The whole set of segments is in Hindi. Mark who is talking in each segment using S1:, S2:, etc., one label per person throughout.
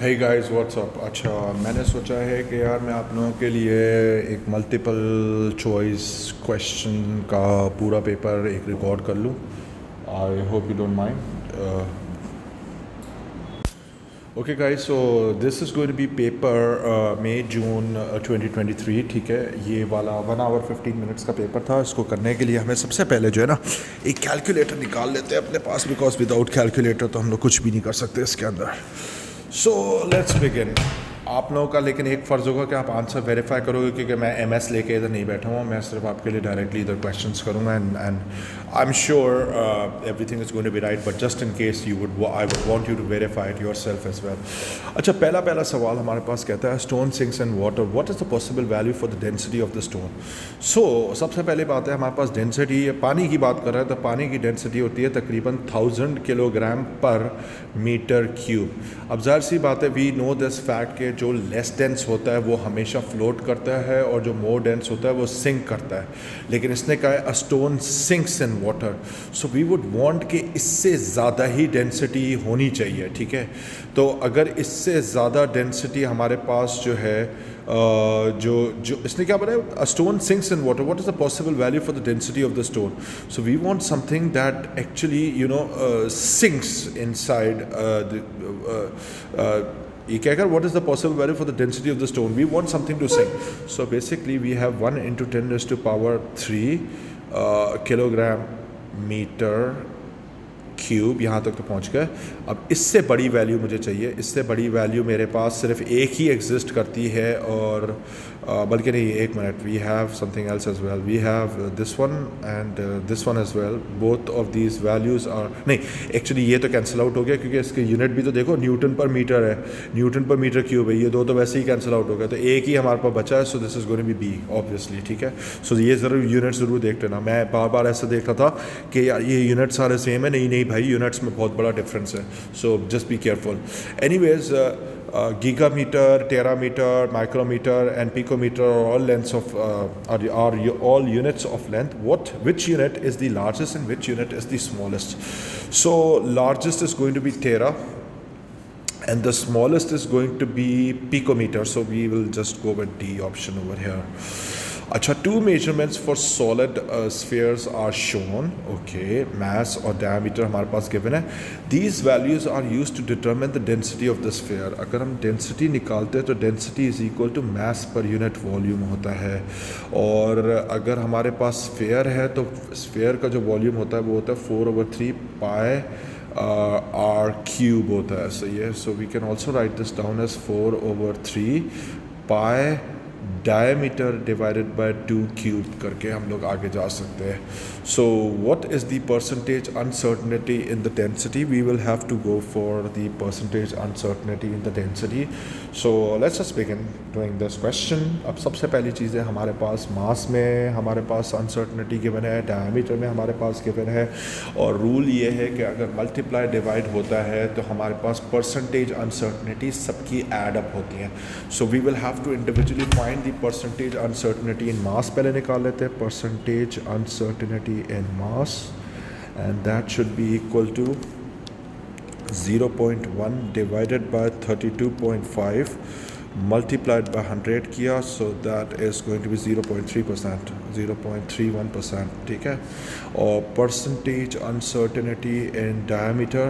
S1: Hey guys what's up. अच्छा, मैंने सोचा है कि यार मैं आप लोगों के लिए एक मल्टीपल चॉइस क्वेश्चन का पूरा पेपर एक रिकॉर्ड कर लूँ। I hope you don't mind. Okay guys, so this is going to be paper May June 2023। ठीक है, ये वाला 1 आवर 15 मिनट्स का पेपर था। इसको करने के लिए हमें सबसे पहले जो है ना एक कैलकुलेटर निकाल लेते हैं अपने पास, बिकॉज विदाउट कैलकुलेटर तो हम लोग कुछ भी नहीं कर सकते इसके अंदर। So let's begin. आप लोगों का लेकिन एक फ़र्ज़ होगा कि आप आंसर वेरीफाई करोगे, क्योंकि मैं एमएस लेके इधर नहीं बैठा हूँ। मैं सिर्फ आपके लिए डायरेक्टली इधर क्वेश्चंस करूँगा and I am sure everything is going to be right, but just in case I would want you to verify it yourself as well. अच्छा, पहला सवाल हमारे पास कहता है stone sinks in water, what is the possible value for the density of the stone. So सबसे पहले बात है, हमारे पास डेंसिटी, पानी की बात कर रहे हैं तो पानी की डेंसिटी होती है तकरीबन 1000 किलोग्राम पर मीटर क्यूब। अब ज़ाहिर सी बात है, वी नो दिस फैक्ट के जो लेस डेंस होता है वो हमेशा फ्लोट करता है और जो मोर डेंस होता है वो सिंक करता है। लेकिन इसने कहा है a stone sinks in water, so we would want कि इससे ज़्यादा ही डेंसिटी होनी चाहिए। ठीक है, तो अगर इससे ज़्यादा डेंसिटी हमारे पास जो है जो जो इसने क्या बोला, a stone sinks in water, what is the possible value for the density of the stone. So we want something that actually sinks inside ये कहकर what is the possible value for the density of the stone, we want something to sink. So basically we have 1 into 10 raised to power 3 kilogram metre cube. यहाँ तक तो पहुँच गए। अब इससे बड़ी वैल्यू मुझे चाहिए। इससे बड़ी वैल्यू मेरे पास सिर्फ एक ही एग्जिस्ट करती है, और बल्कि नहीं, एक minute, we have something else as well, we have this one and this one as well. Both of these values are, नहीं एक्चुअली ये तो कैंसिल आउट हो गया, क्योंकि इसके यूनिट भी तो देखो न्यूटन पर मीटर है, न्यूटन पर मीटर क्यूब है। ये दो तो वैसे ही कैंसिल आउट हो गया, तो एक ही हमारे पास बचा है। So this is going to be B obviously. ठीक है, सो ये ज़रूर यूनिट ज़रूर देख लेना। मैं बार बार ऐसा देख रहा था कि यार ये यूनिट सारे सेम है, नहीं नहीं भाई, यूनिट्स में बहुत बड़ा डिफरेंस है। So just be careful. Anyways, gigameter, terameter, micrometer, and picometer are all lengths of are all units of length. Which unit is the largest and which unit is the smallest? So largest is going to be tera, and the smallest is going to be picometer. So we will just go with D option over here. अच्छा, 2 measurements for solid spheres are shown. Okay, mass और diameter हमारे पास given है. These values are used to determine the density of the sphere. अगर हम density निकालते हैं तो density is equal to mass per unit volume होता है, और अगर हमारे पास sphere है तो sphere का जो volume होता है वो होता है 4/3 pi r cube होता है। सही है, so we can also write this down as 4/3 pi diameter divided by 2 cube करके हम लोग आगे जा सकते हैं। So what is the percentage uncertainty in the density? We will have to go for the percentage uncertainty in the density. So let's just begin doing this question. अब सबसे पहली चीज़ है, हमारे पास मास में हमारे पास uncertainty given है, diameter में हमारे पास given है, और रूल ये है कि अगर multiply divide होता है तो हमारे पास percentage uncertainty सबकी add up होती हैं। So we will have to individually find the percentage uncertainty in mass। पहले निकाल लेते हैं percentage uncertainty in mass, and that should be equal to 0.1 divided by 32.5 multiplied by 100 किया, so that is going to be 0.3%, 0.31%। ठीक है, और percentage uncertainty in diameter,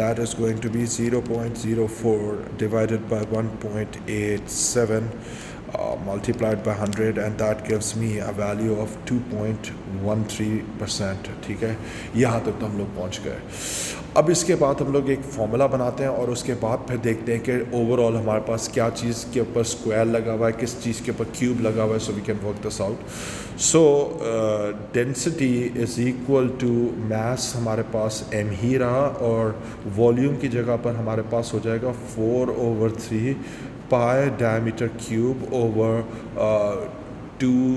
S1: that is going to be 0.04 divided by 1.87 multiplied by 100, and that gives me a value of 2.13%। ठीक है, यहाँ तक तो हम लोग पहुँच गए। अब इसके बाद हम लोग एक फॉर्मूला बनाते हैं, और उसके बाद फिर देखते हैं कि ओवरऑल हमारे पास क्या चीज़ के ऊपर स्क्वायर लगा हुआ है, किस चीज़ के ऊपर क्यूब लगा हुआ है। So we can work this out. So density is equal to mass, हमारे पास m ही रहा, और वॉल्यूम की जगह पर हमारे पास हो जाएगा 4/3 pi diameter cube over 2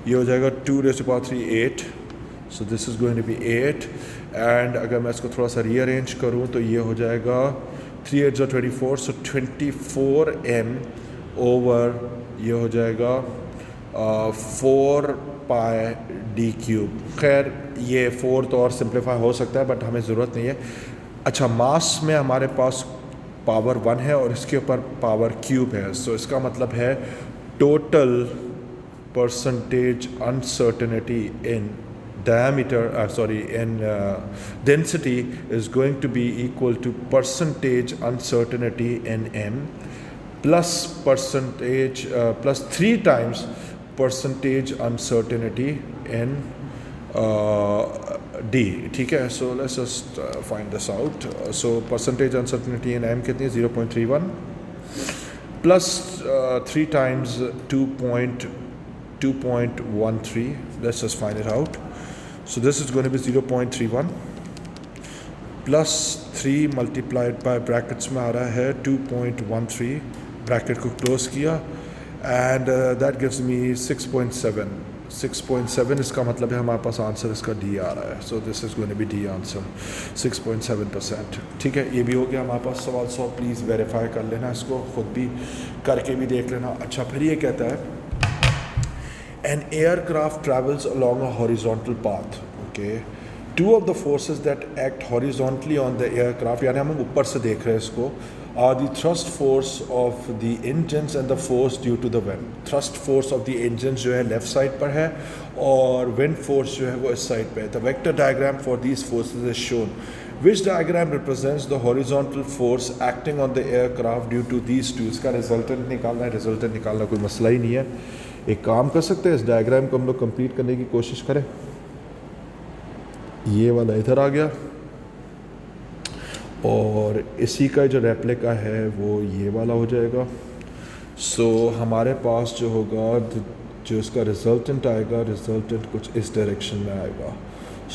S1: ये हो जाएगा 2⁻³ 8। So this is going to be 8, and अगर मैं इसको थोड़ा सा रीअरेंज करूँ तो ये हो जाएगा 3 8 24, सो 24 m ओवर ये हो जाएगा 4 pi d cube। खैर ये 4 तो और सिंप्लीफाई हो सकता है, बट हमें ज़रूरत नहीं है। अच्छा, मास में हमारे पास पावर 1 है और इसके ऊपर पावर क्यूब है, सो इसका मतलब है total percentage uncertainty in diameter sorry in density is going to be equal to percentage uncertainty in m plus percentage plus 3 times percentage uncertainty in d. ठीक है, so let's just find this out. So percentage uncertainty in m कितनी है? 0.31 plus 3 times 2.13. Let's just find it out. So this is going to be 0.31 plus 3 multiplied by brackets में आ रहा है 2.13, ब्रैकेट को क्लोज किया एंड दैट गिव्स मी 6.7. 6.7 इसका मतलब है हमारे पास आंसर इसका डी आ रहा है, so this is going to be the answer 6.7%. ठीक है, ये भी हो गया हमारे पास सवाल 100. प्लीज़ वेरीफाई कर लेना, इसको खुद भी करके भी देख लेना. अच्छा, फिर ये कहता है an aircraft travels along a horizontal path. Okay, two of the forces that act horizontally on the aircraft, यानी हम ऊपर से देख रहे हैं इसको, are the thrust force of the engines and the force due to the wind. Thrust force of the engines जो है लेफ्ट साइड पर है और wind force जो है वो इस साइड पे है. The vector diagram for these forces is shown. Which diagram represents the horizontal force acting on the aircraft due to these two? इसका रिजल्टेंट निकालना है. रिजल्टेंट निकालना कोई मसला ही नहीं है. एक काम कर सकते हैं, इस डायग्राम को हम लोग कंप्लीट करने की कोशिश करें. ये वाला इधर आ गया और इसी का जो रेप्लिका है वो ये वाला हो जाएगा. सो हमारे पास जो होगा, जो इसका रिजल्टेंट आएगा, रिजल्टेंट कुछ इस डायरेक्शन में आएगा.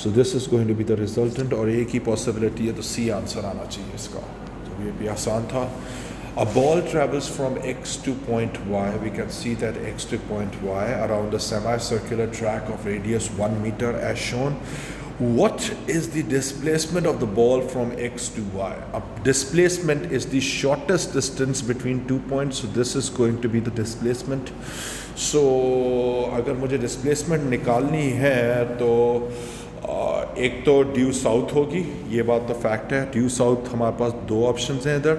S1: So this is going to be the resultant और एक ही पॉसिबिलिटी है, तो सी आंसर आना चाहिए इसका. तो ये भी आसान था. A ball travels from x to point y. We can see that x to point y around a semicircular track of radius 1 meter as shown. What is the displacement of the ball from x to y? Displacement is the shortest distance between 2 points. So this is going to be the displacement. So अगर मुझे displacement निकालनी है तो एक तो ड्यू साउथ होगी, ये बात तो फैक्ट है. ड्यू साउथ हमारे पास दो ऑप्शंस हैं इधर,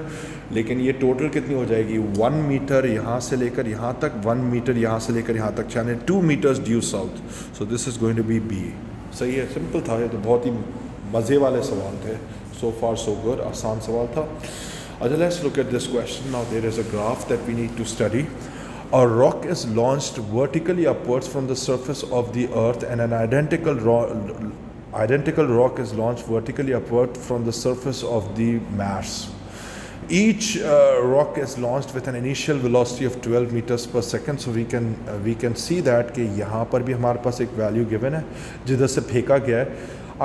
S1: लेकिन ये टोटल कितनी हो जाएगी? 1 मीटर यहाँ से लेकर यहाँ तक, 1 मीटर यहाँ से लेकर यहाँ तक, यानी 2 metres due south. So this is going to be B. सही है, सिंपल था ये तो, बहुत ही मज़े वाले सवाल थे. सो फार सो गुड, आसान सवाल था. अच्छा, let's look at this question. Now there is a graph that we need to study. A rock is launched vertically upwards from the surface of the earth and an identical rock is launched vertically upward from the surface of the Mars. Each rock is launched with an initial velocity of 12 meters per second. So we can see that कि यहाँ पर भी हमारे पास एक वैल्यू गिवन है जिधर से फेंका गया है.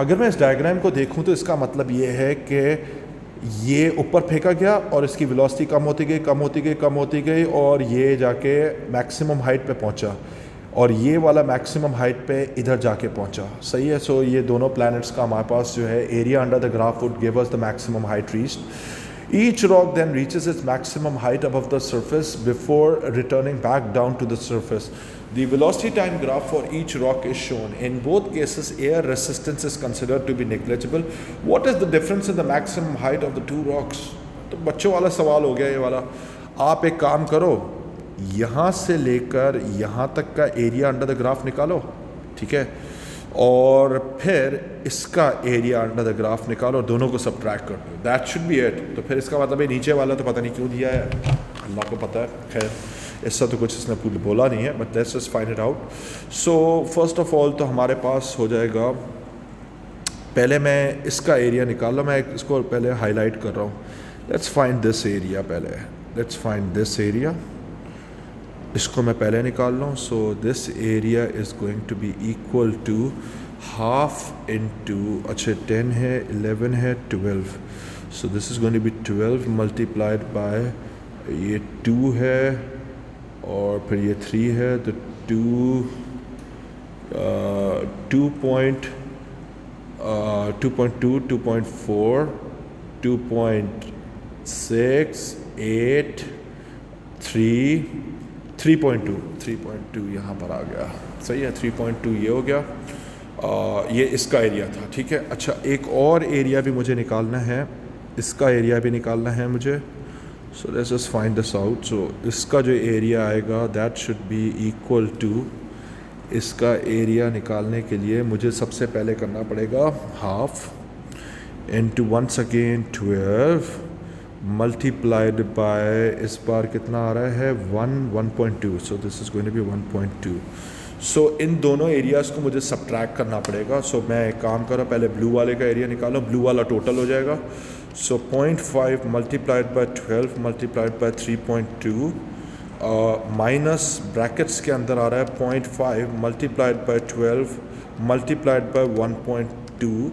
S1: अगर मैं इस डायग्राम को देखूँ तो इसका मतलब ये है कि ये ऊपर फेंका गया और इसकी वेलोसिटी कम होती गई, कम होती गई, कम होती गई और ये जाके मैक्सिमम हाइट पे पहुंचा और ये वाला मैक्सिमम हाइट पे इधर जाके पहुंचा. सही है. सो ये दोनों प्लैनेट्स का हमारे पास जो है area under the graph would give us the maximum height reached. Each rock then reaches its maximum height above the surface before returning back down to the surface. The velocity time graph for each rock is shown. In both cases, air resistance is considered to be negligible. What is the difference in the maximum height of the two rocks? तो बच्चों वाला सवाल हो गया ये वाला. आप एक काम करो, यहाँ से लेकर यहाँ तक का एरिया अंडर द ग्राफ निकालो, ठीक है, और फिर इसका एरिया अंडर द ग्राफ निकालो और दोनों को सब्ट्रैक्ट कर दो. That should B it. तो फिर इसका मतलब है नीचे वाला तो पता नहीं क्यों दिया है, अल्लाह को पता है. खैर इससे तो कुछ इसने बोला नहीं है, but let's just find it out. So first of all तो हमारे पास हो जाएगा, पहले मैं इसका एरिया निकाल लो. मैं इसको पहले हाईलाइट कर रहा हूँ. Let's find this area. पहले लेट्स फाइंड दिस एरिया. इसको मैं पहले निकाल लूँ. So this area is going to be equal to half into, अच्छा 10 है, 11 है, 12. So this is going to be 12 multiplied by ये 2 है और फिर ये 3 है, तो 2.2, 2.4, 2.6, 8, 3.2 यहाँ पर आ गया. सही है, 3.2 ये हो गया. ये इसका एरिया था, ठीक है। अच्छा, एक और एरिया भी मुझे निकालना है, इसका एरिया भी निकालना है मुझे। So let's just find this out. So इसका जो एरिया आएगा that should be equal to, इसका एरिया निकालने के लिए मुझे सबसे पहले करना पड़ेगा half into once again 12 multiplied by, इस बार कितना आ रहा है 1.2, so this is going to be 1.2। So इन दोनों एरियाज़ को मुझे सब्ट्रैक्ट करना पड़ेगा। सो मैं एक काम कर रहा हूँ, पहले ब्लू वाले का एरिया निकालो, ब्लू वाला टोटल हो जाएगा। सो 0.5 multiplied by 12 multiplied bye 3.2 minus brackets के अंदर आ रहा है 0.5 मल्टीप्लाइड बाय 12 मल्टीप्लाइड बाय 1.2।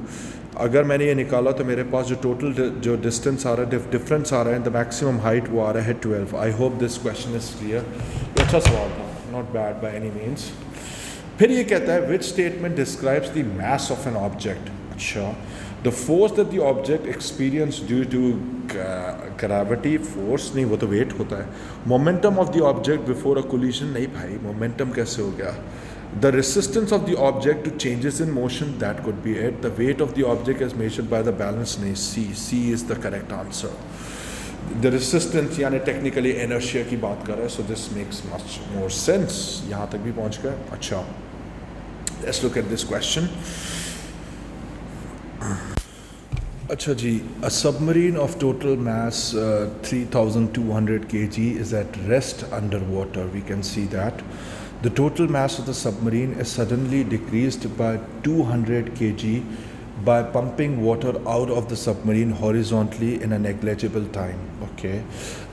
S1: अगर मैंने ये निकाला तो मेरे पास जो टोटल जो डिस्टेंस आ रहा है, डिफरेंस आ रहा है, द मैक्सिमम हाइट वो आ रहा है 12। I hope this question is clear. अच्छा सवाल था, not bad by any means. फिर ये कहता है which statement describes the mass of an object. अच्छा, the force that the object experience due to gravity, force नहीं, वो तो वेट होता है। Momentum of the object before a collision, नहीं भाई मोमेंटम कैसे हो गया। The resistance of the object to changes in motion, that could be it. The weight of the object is measured by the balance, नहीं, C is the correct answer. The resistance यानी टेक्निकली इनर्शिया की बात कर रहा है, so this makes much more sense. यहाँ तक भी पहुँच गए। अच्छा, let's look at this question. अच्छा जी, a submarine of total mass 3,200 kg is at rest underwater. We can see that the total mass of the submarine is suddenly decreased by 200 kg by pumping water out of the submarine horizontally in a negligible time. Okay,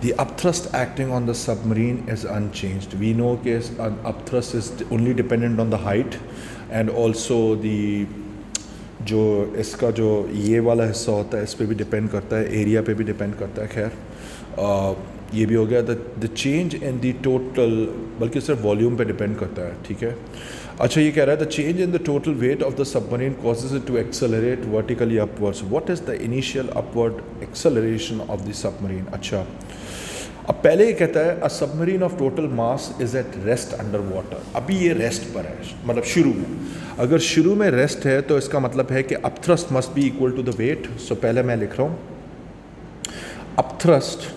S1: the upthrust acting on the submarine is unchanged. We know that upthrust is only dependent on the height and also the जो इसका जो ये वाला हिस्सा होता है इस पे भी डिपेंड करता है, एरिया पे भी डिपेंड करता है। खैर ये भी हो गया। The change in the total, बल्कि सिर्फ वॉल्यूम पे डिपेंड करता है, ठीक है। अच्छा, ये कह रहा है the change in the total weight of the submarine causes it to accelerate vertically upwards. What is the initial upward acceleration of the submarine. अच्छा, अब पहले ये कहता है a submarine of total mass is at rest under water. अभी ये रेस्ट पर है, मतलब शुरू में। अगर शुरू में रेस्ट है तो इसका मतलब है कि upthrust must be equal to the weight. So पहले मैं लिख रहा हूँ upthrust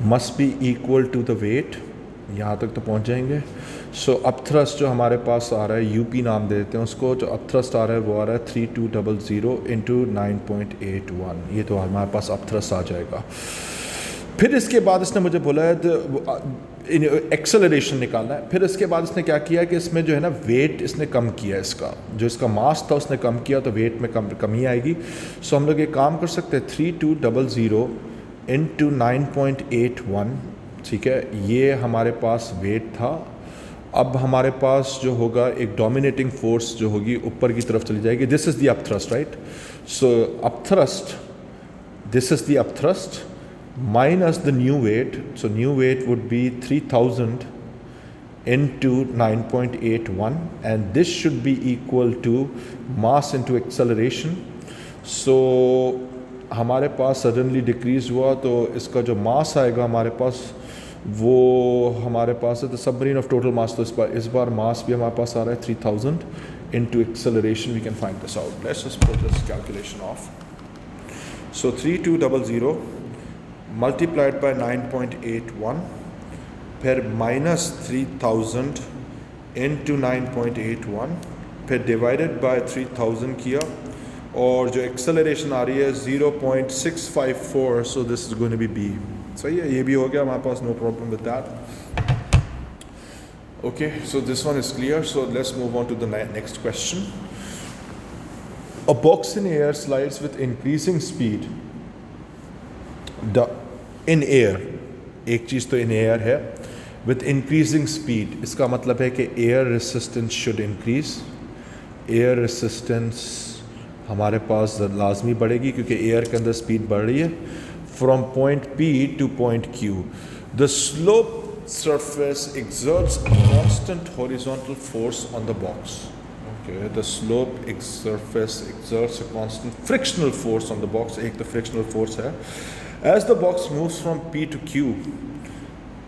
S1: must be equal to the weight. यहाँ तक तो पहुँच जाएंगे। सो अपथ्रस्ट जो हमारे पास आ रहा है, यूपी नाम दे देते हैं उसको, जो अपथ्रस्ट आ रहा है वो आ रहा है 3200 इंटू 9.81। ये तो हमारे पास अपथ्रस्ट आ जाएगा। फिर इसके बाद इसने मुझे बोला है एक्सेलरेशन निकालना है। फिर इसके बाद इसने क्या किया कि इसमें जो है ना वेट इसने कम किया, इसका जो इसका मास था उसने कम किया, तो वेट में कमी आएगी। सो हम लोग एक काम कर सकते हैं 3200 इंटू 9.81, ठीक है। ये हमारे पास वेट था। अब हमारे पास जो होगा एक डोमिनेटिंग फोर्स जो होगी ऊपर की तरफ चली जाएगी। This is the upthrust, right. So upthrust, this is the upthrust minus the new weight. So new weight would be 3000 into 9.81 and this should be equal to mass into acceleration. So हमारे पास सडनली डिक्रीज हुआ तो इसका जो मास आएगा हमारे पास वो हमारे पास है द सबमरीन ऑफ टोटल मास। तो इस बार मास भी हमारे पास आ रहा है 3000 into acceleration. We can find this out. Let's just put this calculation off. So 3200 multiplied by 9.81 फिर minus 3000 into 9.81 फिर divided by 3000 किया और जो acceleration आ रही है 0.654. So this is going to be B. सही है, ये भी हो गया हमारे पास, no problem with that. Okay, so this one is clear. So let's move on to the next question. A box in air slides with increasing speed. In air, एक चीज़ तो इन एयर है विथ इंक्रीजिंग स्पीड, इसका मतलब है कि air resistance should increase. Air resistance हमारे पास लाजमी बढ़ेगी क्योंकि एयर के अंदर स्पीड बढ़ रही है। From point P two point Q the slope surface exerts a constant horizontal force on the box. Okay, the slope surface exerts a constant frictional force on the box. एक तो frictional force है. As the box moves from P to Q,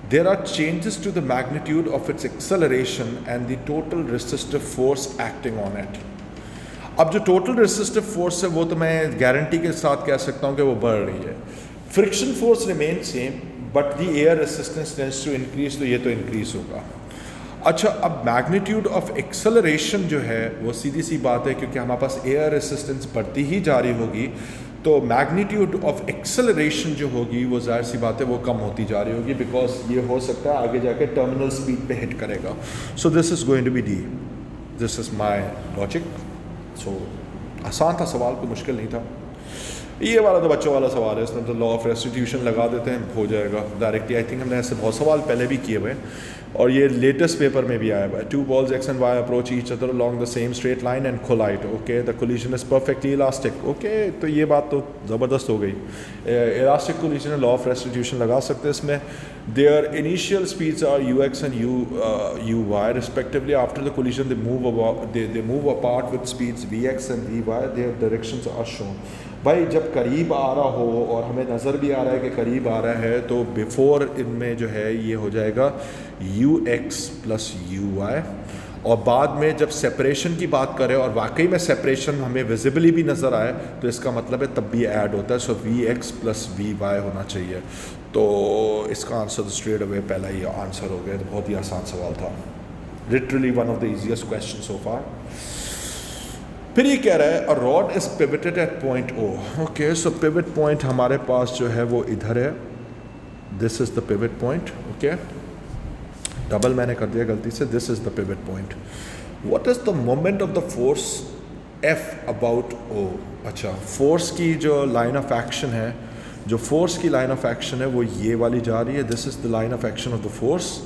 S1: there are changes to the magnitude of its acceleration and the total resistive force acting on it. अब जो टोटल रेसिस्टिव फोर्स है वो तो मैं गारंटी के साथ कह सकता हूँ कि वो बढ़ रही है. Friction force remain same but the air resistance tends to increase, तो ये तो इंक्रीज होगा. अच्छा, अब मैग्नीट्यूड ऑफ एक्सेलरेशन जो है वो सीधी सी बात है, क्योंकि हमारे पास एयर रेसिस्टेंस बढ़ती ही जा रही होगी तो मैग्नीट्यूड ऑफ एक्सेलरेशन जो होगी वो जाहिर सी बात है वो कम होती जा रही होगी, बिकॉज ये हो सकता है आगे जाके टर्मिनल स्पीड पे हिट करेगा. So this is going to be D. This is my logic. So आसान था सवाल, कोई मुश्किल नहीं था. ये वाला तो बच्चों वाला सवाल है, इसमें तो लॉ ऑफ रेस्टिट्यूशन लगा देते हैं, हो जाएगा डायरेक्टली. आई थिंक हमने ऐसे बहुत सवाल पहले भी किए हुए हैं और ये लेटेस्ट पेपर में भी आया हुआ है. 2 balls x and y approach each other along the same straight line and collide. Okay, the collision is perfectly elastic. Okay, तो ये बात तो ज़बरदस्त हो गई. इलास्टिक collision है, लॉ ऑफ रेस्टिट्यूशन लगा सकते हैं इसमें. Their initial speeds are ux and uy respectively. After the collision they move apart with speeds vx and vy. Their directions are shown. भाई जब करीब आ रहा हो और हमें नज़र भी आ रहा है कि करीब आ रहा है तो बिफोर इनमें जो है ये हो जाएगा ux प्लस uy, और बाद में जब सेपरेशन की बात करें और वाकई में सेपरेशन हमें विजिबली भी नज़र आए तो इसका मतलब है तब भी ऐड होता है. सो vx प्लस vy होना चाहिए. तो इसका आंसर तो स्ट्रेट अवे पहला ही आंसर हो गया. तो बहुत ही आसान सवाल था, literally one of the easiest question so far. फिर ये कह रहा है a rod is pivoted at point O. Okay, so pivot point हमारे पास जो है वो इधर है. This is the pivot point. Okay, double मैंने कर दिया गलती से. This is the pivot point. What is the moment of the force F about O. अच्छा, फोर्स की जो लाइन ऑफ एक्शन है, जो फोर्स की लाइन ऑफ एक्शन है वो ये वाली जा रही है. This is the line of action of the force,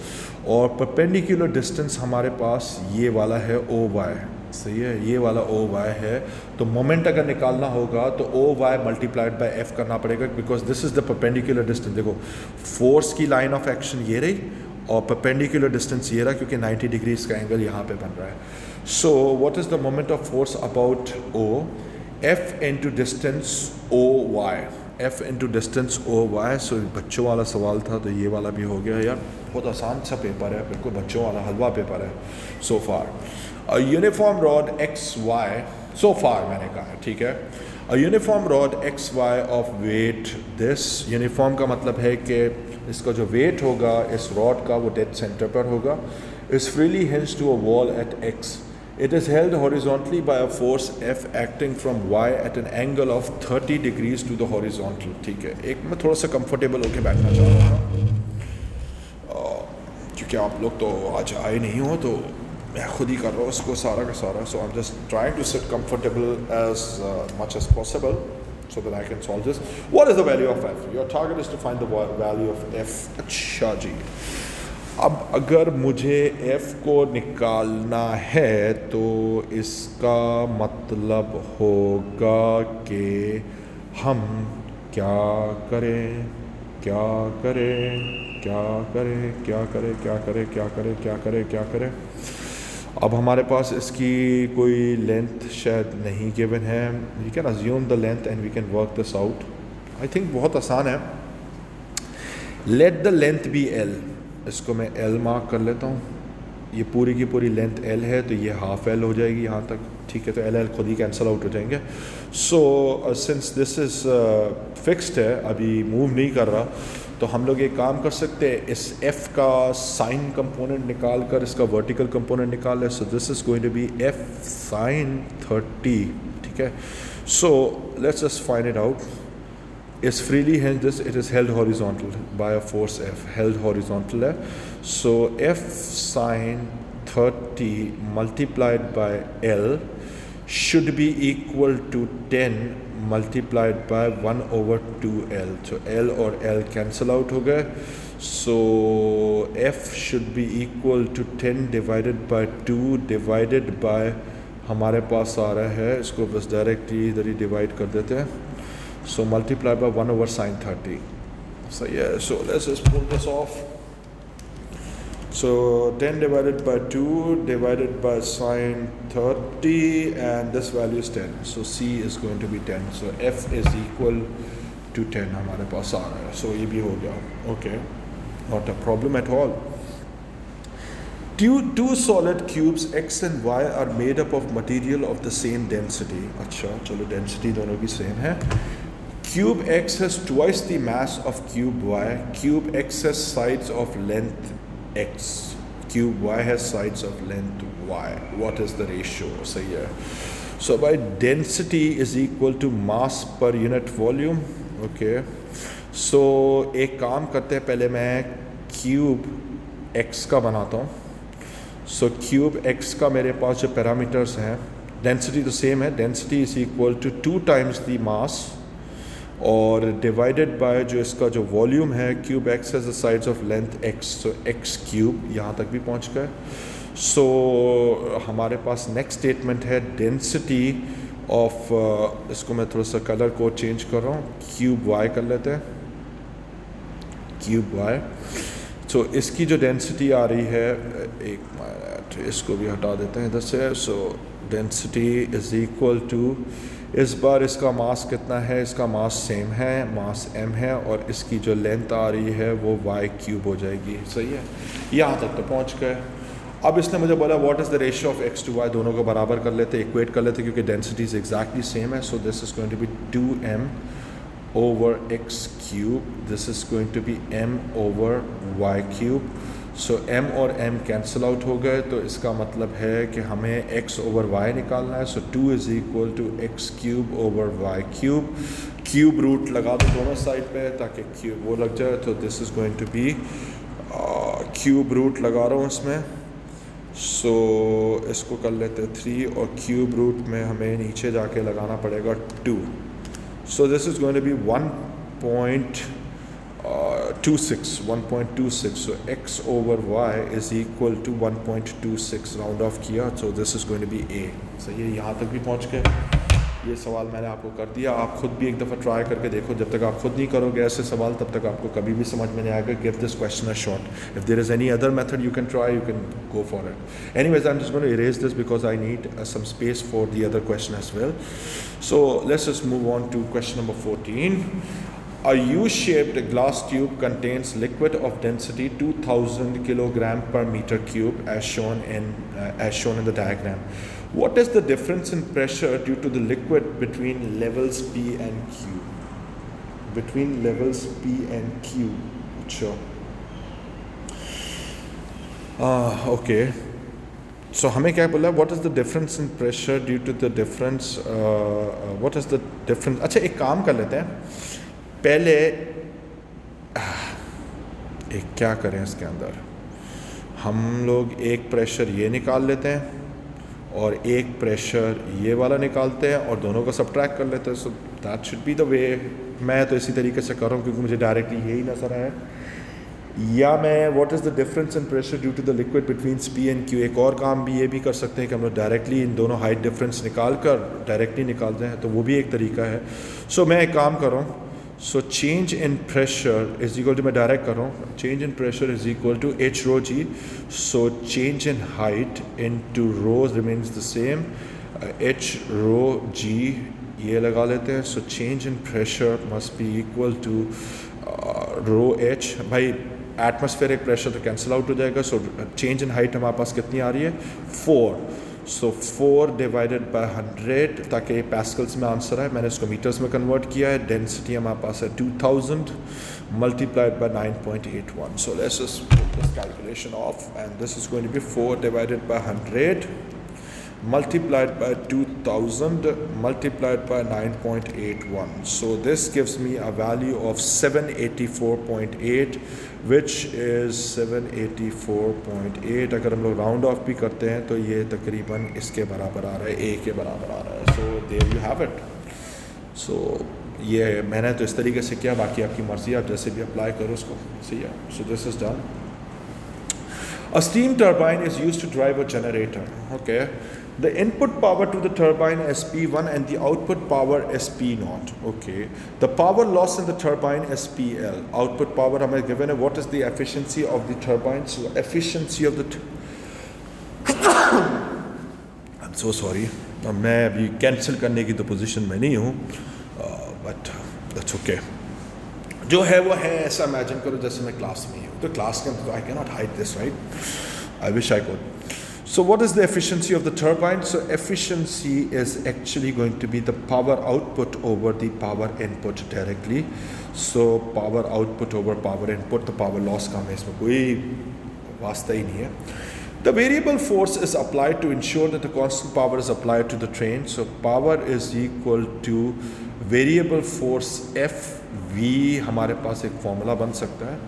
S1: और परपेंडिकुलर डिस्टेंस हमारे पास ये वाला है ओ वाई. सही है, ये वाला ओ वाई है. तो मोमेंट अगर निकालना होगा तो O Y multiplied by F करना पड़ेगा, because this is the perpendicular distance. देखो, फोर्स की लाइन ऑफ एक्शन ये रही और परपेंडिकुलर डिस्टेंस ये रहा, क्योंकि 90 डिग्रीज का एंगल यहाँ पे बन रहा है. So what is the moment of force about O. F into distance O Y. F into distance O Y. So बच्चों वाला सवाल था तो ये वाला भी हो गया. यार बहुत आसान सा पेपर है, बिल्कुल बच्चों वाला हलवा पेपर है सो फार. A uniform rod XY, so far मैंने कहा है, ठीक है. A uniform rod XY of weight this. Uniform का मतलब है कि इसका जो वेट होगा इस रॉड का वो डेड सेंटर पर होगा. is freely hinged to a wall at X. It is held horizontally by a force F acting from Y at an angle of 30 degrees to the horizontal. ठीक है, एक मैं थोड़ा सा कंफर्टेबल होके बैठना चाह रहा था क्योंकि आप लोग तो आज आए नहीं हो, तो मैं खुद ही कर रहा हूँ उसको सारा का सारा. So I am just trying to sit comfortable as much as possible so that I can solve this. What is the value of f? Your target is to find the value of f. अच्छा जी, अब अगर मुझे f को निकालना है तो इसका मतलब होगा कि हम क्या करें क्या करें क्या करें क्या करें क्या करें क्या करें क्या करें क्या करें. अब हमारे पास इसकी कोई लेंथ शायद नहीं गिवन है. We can assume the length and we can work this out. I think बहुत आसान है. Let the length be L. इसको मैं एल मार्क कर लेता हूँ. ये पूरी की पूरी लेंथ एल है तो ये हाफ एल हो जाएगी यहाँ तक. ठीक है, तो एल एल खुद ही कैंसिल आउट हो जाएंगे. So since this is fixed है, अभी मूव नहीं कर रहा, तो हम लोग एक काम कर सकते हैं, इस f का साइन कंपोनेंट निकाल कर इसका वर्टिकल कंपोनेंट निकाल ले. So this is going to be f sin 30. ठीक है, so let's just find it out. Is freely hinged this, it is held horizontal by a force F. held horizontal है. so f sin 30 multiplied by L should be equal to 10 multiplied by 1 over 2L. So L और L cancel out हो गए. So F should be equal to 10 divided by 2 divided by, हमारे पास आ रहा है, इसको बस डायरेक्टली इधर ही डिवाइड कर देते हैं. So multiply by 1 over sin 30. So yeah, so let's just pull this off. So 10 divided by 2 divided by sin 30, and this value is 10. So C is going to be 10. So F is equal to 10 हमारे पास आ रहा है. So ये भी हो गया. Okay. not a problem at all. Two solid cubes x and y are made up of material of the same density. अच्छा चलो density दोनों की same है. Cube x has twice the mass of cube y. Cube x has sides of length x. Cube y has sides of length y. What is the ratio? सही है. So by density is equal to mass per unit volume. Okay. So एक काम करते हैं, पहले मैं cube x का बनाता हूँ. सो क्यूब x का मेरे पास जो पैरामीटर्स हैं, डेंसिटी तो सेम है, density is equal to 2 times the mass और डिवाइडेड बाय जो इसका जो वॉल्यूम है, cube x has the sides of length x, so x cube. यहाँ तक भी पहुँच गए. सो हमारे पास नेक्स्ट स्टेटमेंट है डेंसिटी ऑफ, इसको मैं थोड़ा सा कलर कोड चेंज कर रहा हूँ, क्यूब y कर लेते हैं, क्यूब y. सो इसकी जो डेंसिटी आ रही है, एक मिनट इसको भी हटा देते हैं इधर से. So density is equal to, इस बार इसका मास कितना है, इसका मास सेम है, मास m है, और इसकी जो लेंथ आ रही है वो y क्यूब हो जाएगी. सही है, यहाँ तक तो पहुँच गए. अब इसने मुझे बोला what is the ratio of x to y, दोनों को बराबर कर लेते, इक्वेट कर लेते, क्योंकि डेंसिटीज एग्जैक्टली सेम है. So this is going to be 2m over x cube, this is going to be m over y cube. So m और m cancel out हो गए, तो इसका मतलब है कि हमें x over y निकालना है. So 2 is equal to x cube over y cube. Cube root लगा दो दोनों साइड पे ताकि cube वो लग जाए. तो this is going to be cube root लगा रहा हूँ इसमें. So इसको कर लेते हैं 3 और cube root में हमें नीचे जाके लगाना पड़ेगा 2. So this is going to be 1.26. So x over y is equal to 1.26. Round of किया, so this is going to be a. सही है, यहाँ तक भी पहुँच गए. ये सवाल मैंने आपको कर दिया. आप खुद भी एक दफ़ा ट्राई करके देखो. जब तक आप खुद नहीं करोगे ऐसे सवाल, तब तक आपको कभी भी समझ में नहीं आएगा. Give this question a shot. If there is any other method you can try, you can go for it. Anyways, I am just going to erase this because I need some space for the other question as well. So let's just move on to question number 14. A U-shaped glass tube contains liquid of density 2000 kilogram per meter cube as shown in the diagram. What is the difference in pressure due to the liquid between levels P and Q? Between levels P and Q. Sure. Okay. So हमें क्या बोला, what is the difference in pressure due to the difference, what is the difference. अच्छा एक काम कर लेते हैं, पहले एक क्या करें, इसके अंदर हम लोग एक प्रेशर ये निकाल लेते हैं और एक प्रेशर ये वाला निकालते हैं और दोनों को सब्ट्रैक्ट कर लेते हैं. So that should be the वे. मैं तो इसी तरीके से कर रहा हूँ क्योंकि मुझे डायरेक्टली यही नज़र आया. या मैं what is the difference in pressure due to the liquid between P and Q. एक और काम भी ये भी कर सकते हैं कि हम लोग डायरेक्टली इन दोनों हाइट डिफरेंस निकाल कर डायरेक्टली निकालते हैं, तो वो भी एक तरीका है. सो मैं एक काम कर रहा हूँ. So change in pressure is equal to, मैं डायरेक्ट कर रहा हूँ, change in pressure is equal to h rho g. So change in height in to rho remains the same, h rho g ये लगा लेते हैं. So change in pressure must be equal to rho h. भाई एटमॉस्फेरिक प्रेशर तो कैंसिल आउट हो जाएगा. सो चेंज इन हाइट हमारे पास कितनी आ रही है, 4. सो 4 डिवाइडेड बाय 100 ताकि ये पैस्कल्स में आंसर है. मैंने इसको मीटर्स में कन्वर्ट किया है. डेंसिटी हमारे पास है 2000 multiplied by 9.81. So let's just put this calculation off and this is going to be 4 divided by 100 multiplied by 2000 multiplied by 9.81. So this gives me a value of 784.8, which is 784.8. अगर हम लोग राउंड ऑफ भी करते हैं तो ये तकरीबन इसके बराबर आ रहा है, A के बराबर आ रहा है. So there you have it. So ये मैंने तो इस तरीके से किया, बाकी आपकी मर्ज़ी, आप जैसे भी अप्लाई करो उसको. सही है. So this is done. A steam turbine is used to drive a generator. Okay. The input power to the turbine is P1 and the output power is P0. Okay. The power loss in the turbine is PL. Output power हमें given है. What is the efficiency of the turbine? So efficiency of the I'm so sorry. मैं अभी cancel करने की तो position में नहीं हूँ. But that's okay. जो है वो है, ऐसा इमेजिन करो जैसे मैं क्लास में ही हूँ, तो क्लास के अंदर तो I can not hide this, right? I wish I could. So what is the efficiency of the turbine? So efficiency is actually going to be the power output over the power input directly. So power output over power input, तो power loss का हमें इसमें कोई वास्ता ही नहीं है. The variable force is applied to ensure that the constant power is applied to the train. So power is equal to variable force FV. हमारे पास एक फॉर्मूला बन सकता है.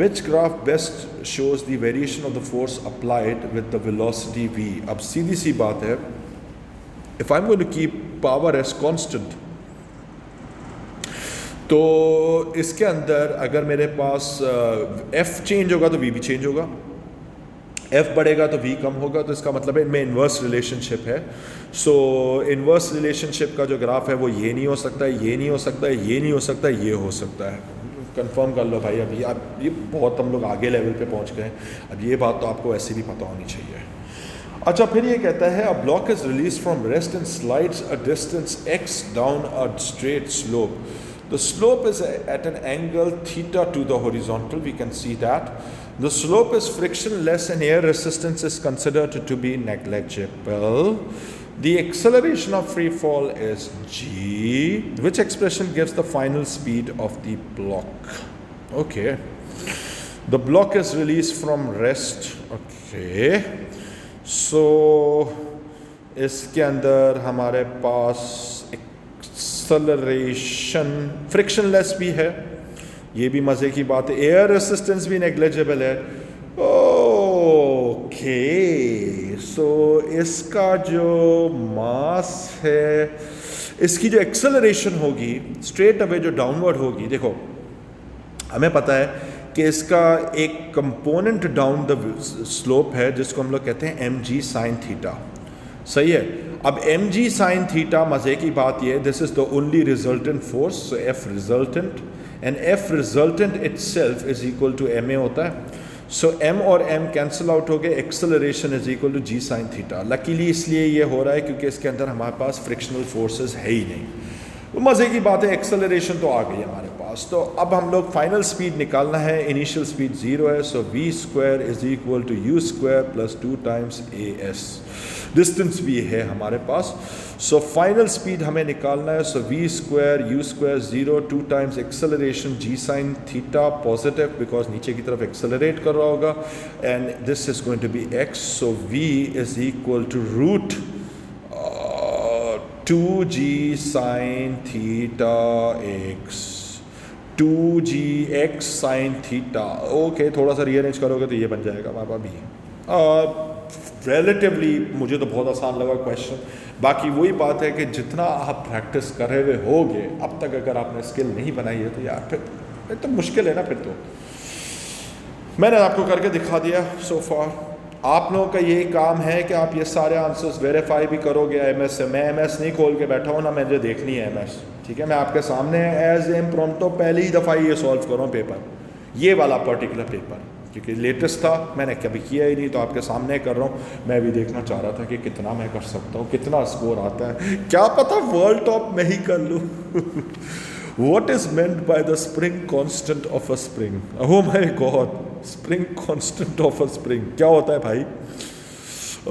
S1: Which graph best shows the variation of the force applied with the velocity v? अब सीधी सी बात है, if I'm going to keep power as constant, तो इसके अंदर अगर मेरे पास f चेंज होगा तो v भी चेंज होगा, f बढ़ेगा तो v कम होगा, तो इसका मतलब है इनमें इन्वर्स रिलेशनशिप है. सो इन्वर्स रिलेशनशिप का जो ग्राफ है वो ये नहीं हो सकता है, ये नहीं हो सकता है, ये नहीं हो सकता है, ये हो सकता है. कंफर्म कर लो भाई, अभी अब ये बहुत हम लोग आगे लेवल पे पहुंच गए. अब ये बात तो आपको वैसे भी पता होनी चाहिए. अच्छा, फिर ये कहता है a block is release from rest and slides a distance x down a straight slope. The slope is at an angle theta to the horizontal. We can see that. The slope is frictionless and air resistance is considered to be negligible. The acceleration of free fall is g. Which expression gives the final speed of the block? Okay. The block is released from rest. Okay. So इसके अंदर हमारे पास एक्सेलरेशन फ्रिक्शनलेस भी है, ये भी मज़े की बात है. एयर रेसिस्टेंस भी नेग्लिजिबल है. ओके, सो इसका जो मास है, इसकी जो एक्सेलरेशन होगी स्ट्रेट अवे जो डाउनवर्ड होगी, देखो हमें पता है कि इसका एक कंपोनेंट डाउन द स्लोप है जिसको हम लोग कहते हैं mg साइन थीटा. सही है. अब mg साइन थीटा, मज़े की बात ये, this is the only resultant force. So f resultant and f resultant itself is equal to ma होता है. सो m और m कैंसिल आउट हो गए. Acceleration is equal to g sine theta. Luckily इसलिए ये हो रहा है क्योंकि इसके अंदर हमारे पास फ्रिक्शनल फोर्सेस है ही नहीं. तो मज़े की बात है, एक्सेलरेशन तो आ गई हमारे पास. तो अब हम लोग फाइनल स्पीड निकालना है. इनिशियल स्पीड 0 है, so v square is equal to u square plus 2 times as. Distance भी है हमारे पास. सो फाइनल स्पीड हमें निकालना है. So v square u square 0 2 times acceleration g sine theta positive because नीचे की तरफ एक्सेलरेट कर रहा होगा, and this is going to be x. So v is equal to root 2g sine theta x, 2g x sine theta. Okay, थोड़ा सा रीअरेंज करोगे तो ये बन जाएगा हमारे पास भी. रिलेटिवली मुझे तो बहुत आसान लगा क्वेश्चन. बाकी वही बात है कि जितना आप प्रैक्टिस करे हुए होगे, अब तक अगर आपने स्किल नहीं बनाई है तो यार फिर तो मुश्किल है ना. फिर तो मैंने आपको करके दिखा दिया सो फार. आप लोगों का यही काम है कि आप ये सारे आंसर्स वेरीफाई भी करोगे एमएस से. मैं एमएस नहीं खोल के बैठा हूँ ना, मुझे देखनी है एमएस. ठीक है, मैं आपके सामने एज इम्प्रॉम्प्टू पहली ही दफ़ा ये सॉल्व कर रहा हूँ पेपर, ये वाला पर्टिकुलर पेपर, क्योंकि लेटेस्ट था, मैंने कभी किया ही नहीं, तो आपके सामने कर रहा हूँ. मैं भी देखना चाह रहा था कि कितना मैं कर सकता हूँ, कितना स्कोर आता है. क्या पता वर्ल्ड टॉप में ही कर लूँ. What is meant by the spring constant of a spring? Oh my God, spring constant of a spring क्या होता है भाई?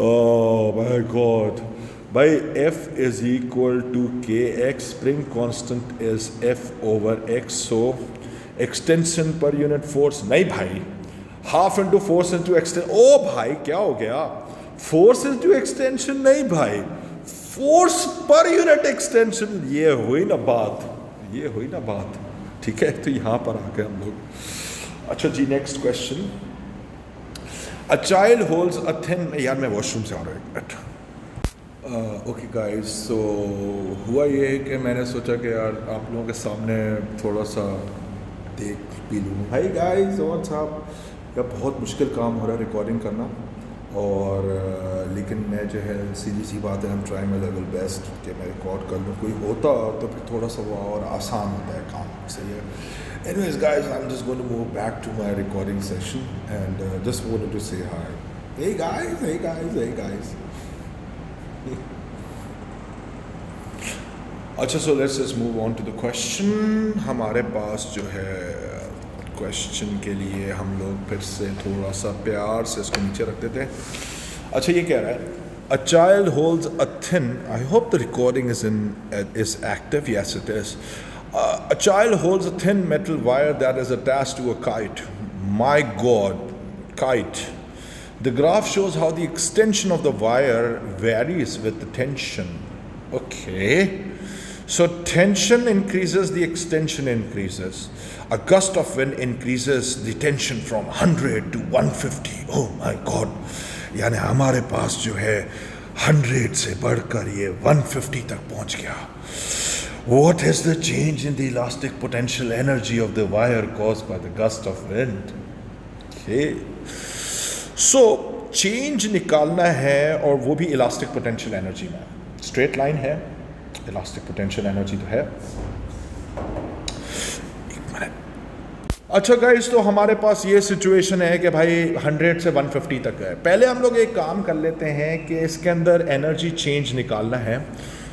S1: Oh my God, भाई f is equal to kx, spring constant is f over x. So extension per unit force नहीं भाई, half into force into extension. ओ भाई क्या हो गया? force into extension नहीं भाई, force per unit extension. ये हुई ना बात, ये हुई ना बात. ठीक है, तो यहाँ पर आ गए हम लोग. अच्छा जी, next question. A child holds a thin, यार मैं वॉशरूम से आ रहा हूँ. ओके गाइस, सो हुआ ये है कि मैंने सोचा कि यार आप लोगों के सामने थोड़ा सा देख भी लूँ. Hi guys, what's up. यार बहुत मुश्किल काम हो रहा है रिकॉर्डिंग करना, और लेकिन मैं जो है सीधी सी बात है, हम ट्राई माई लेवल बेस्ट कि मैं रिकॉर्ड कर लूँ. कोई होता तो फिर थोड़ा सा वो और आसान होता है काम. सही है. Anyways guys, I am just going to move back to my recording session and just wanted to say hi. Hey guys, hey guys, hey guys. अच्छा, so let's just move on to the question. हमारे पास जो है क्वेश्चन के लिए हम लोग फिर से थोड़ा सा प्यार से इसको नीचे रख देते हैं. अच्छा, ये कह रहा है a child holds a thin, I hope the recording is active. Yes, it is. A child holds a thin metal wire that is attached to a kite. My God, kite. The graph shows how the extension of the wire varies with the tension. Okay. So tension increases, the extension increases. A gust of wind increases the tension from 100 to 150. Oh my God. यानी हमारे पास जो है 100 से बढ़कर ये 150 तक पहुंच गया. What is the change in the elastic potential energy of the wire caused by the gust of wind? Okay. So change निकालना है और वो भी elastic potential energy में. Straight line है, elastic potential energy तो है. अच्छा गाइस, तो हमारे पास ये सिचुएशन है कि भाई 100 से 150 तक है. पहले हम लोग एक काम कर लेते हैं कि इसके अंदर एनर्जी चेंज निकालना है.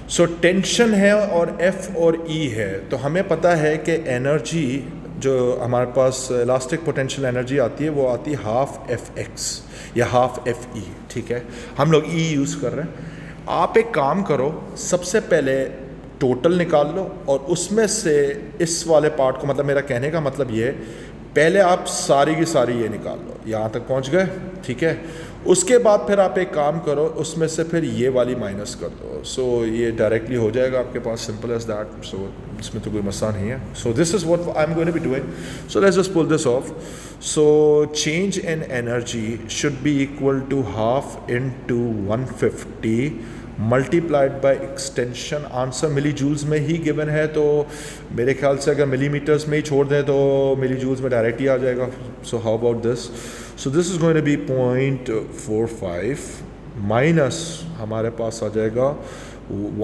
S1: सो टेंशन है और एफ और ई है, तो हमें पता है कि एनर्जी जो हमारे पास इलास्टिक पोटेंशियल एनर्जी आती है वो आती है हाफ एफ एक्स या हाफ एफ ई. ठीक है, हम लोग ई यूज़ कर रहे हैं. आप एक काम करो, सबसे पहले टोटल निकाल लो और उसमें से इस वाले पार्ट को, मतलब मेरा कहने का मतलब ये, पहले आप सारी की सारी ये निकाल लो. यहाँ तक पहुँच गए, ठीक है. उसके बाद फिर आप एक काम करो, उसमें से फिर ये वाली माइनस कर दो. सो ये डायरेक्टली हो जाएगा आपके पास, सिंपल एज दैट. सो इसमें तो कोई मसला नहीं है. So this is what I am going to be doing. So let's just pull this off. So change in energy should be equal to half into 150 multiplied by extension. Answer milli joules में ही गिवन है, तो मेरे ख्याल से अगर मिलीमीटर्स में ही छोड़ दें तो मिली जूल्स में डायरेक्ट ही आ जाएगा. So how about this. So this is going to be 0.45 minus हमारे पास आ जाएगा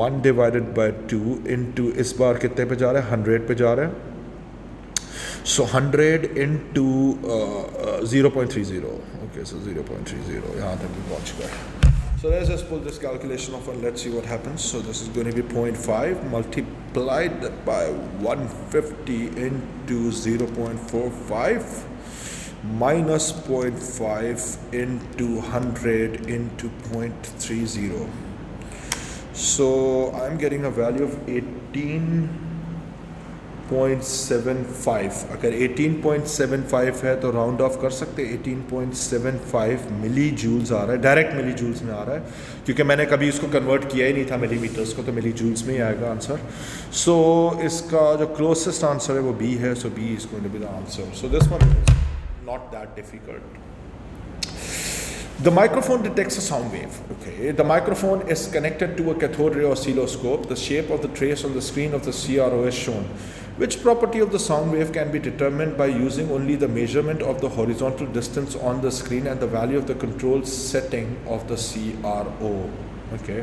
S1: 1 डिवाइडेड बाय 2 इंटू, इस बार कितने पे जा रहा है, 100 पे जा रहा है. सो 100 इंटू 0.30. ओके, सो 0.30 यहाँ तक भी पहुँच गए. So let's just pull this calculation off and let's see what happens. So this is going to be 0.5 multiplied by 150 into 0.45 minus 0.5 into 100 into 0.30. So I'm getting a value of 18.75. अगर 18.75 है तो राउंड ऑफ कर सकते हैं. 18.75 मिली जूल्स आ रहा है, डायरेक्ट मिली जूल्स में आ रहा है, क्योंकि मैंने कभी इसको कन्वर्ट किया ही नहीं था मिलीमीटर्स को, तो मिली जूल्स में ही आएगा आंसर. सो इसका जो क्लोजेस्ट आंसर है वो बी है. So B is going to be the answer. So this one is not that difficult. The microphone detects a sound wave. Okay, the microphone is connected to a cathode ray oscilloscope. The shape of the trace on the screen of the CRO is shown. Which property of the sound wave can be determined by using only the measurement of the horizontal distance on the screen and the value of the control setting of the CRO? Okay.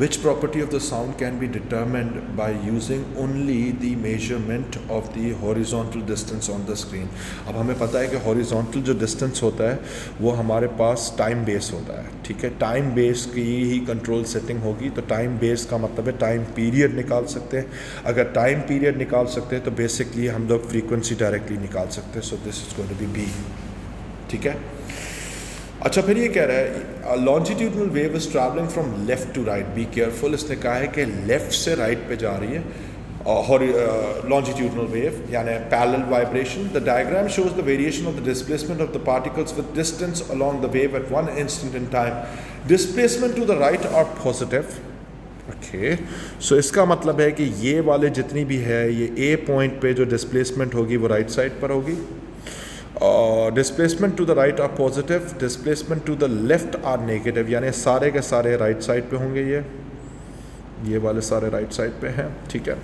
S1: Which property of the sound can be determined by using only the measurement of the horizontal distance on the screen? अब हमें पता है कि horizontal जो distance होता है वो हमारे पास time base होता है. ठीक है, time base की ही control setting होगी. तो time base का मतलब है time period निकाल सकते हैं. अगर time period निकाल सकते हैं तो basically हम लोग frequency directly निकाल सकते हैं. So this is going to be B. ठीक है. अच्छा, फिर ये कह रहा है longitudinal wave is travelling from left to right. Be careful. इसने कहा है कि लेफ्ट से राइट पे जा रही है longitudinal wave, यानी parallel vibration. The diagram shows the variation of the displacement of the particles with distance along the wave at one instant in time. Displacement to the right are positive. Okay, so इसका मतलब है कि ये वाले जितनी भी है ये A पॉइंट पे जो डिस्प्लेसमेंट होगी वो राइट साइड पर होगी. Displacement to the right are positive, displacement to the left are negative, यानी सारे के सारे राइट साइड पे होंगे. ये वाले सारे राइट साइड पे हैं. ठीक है,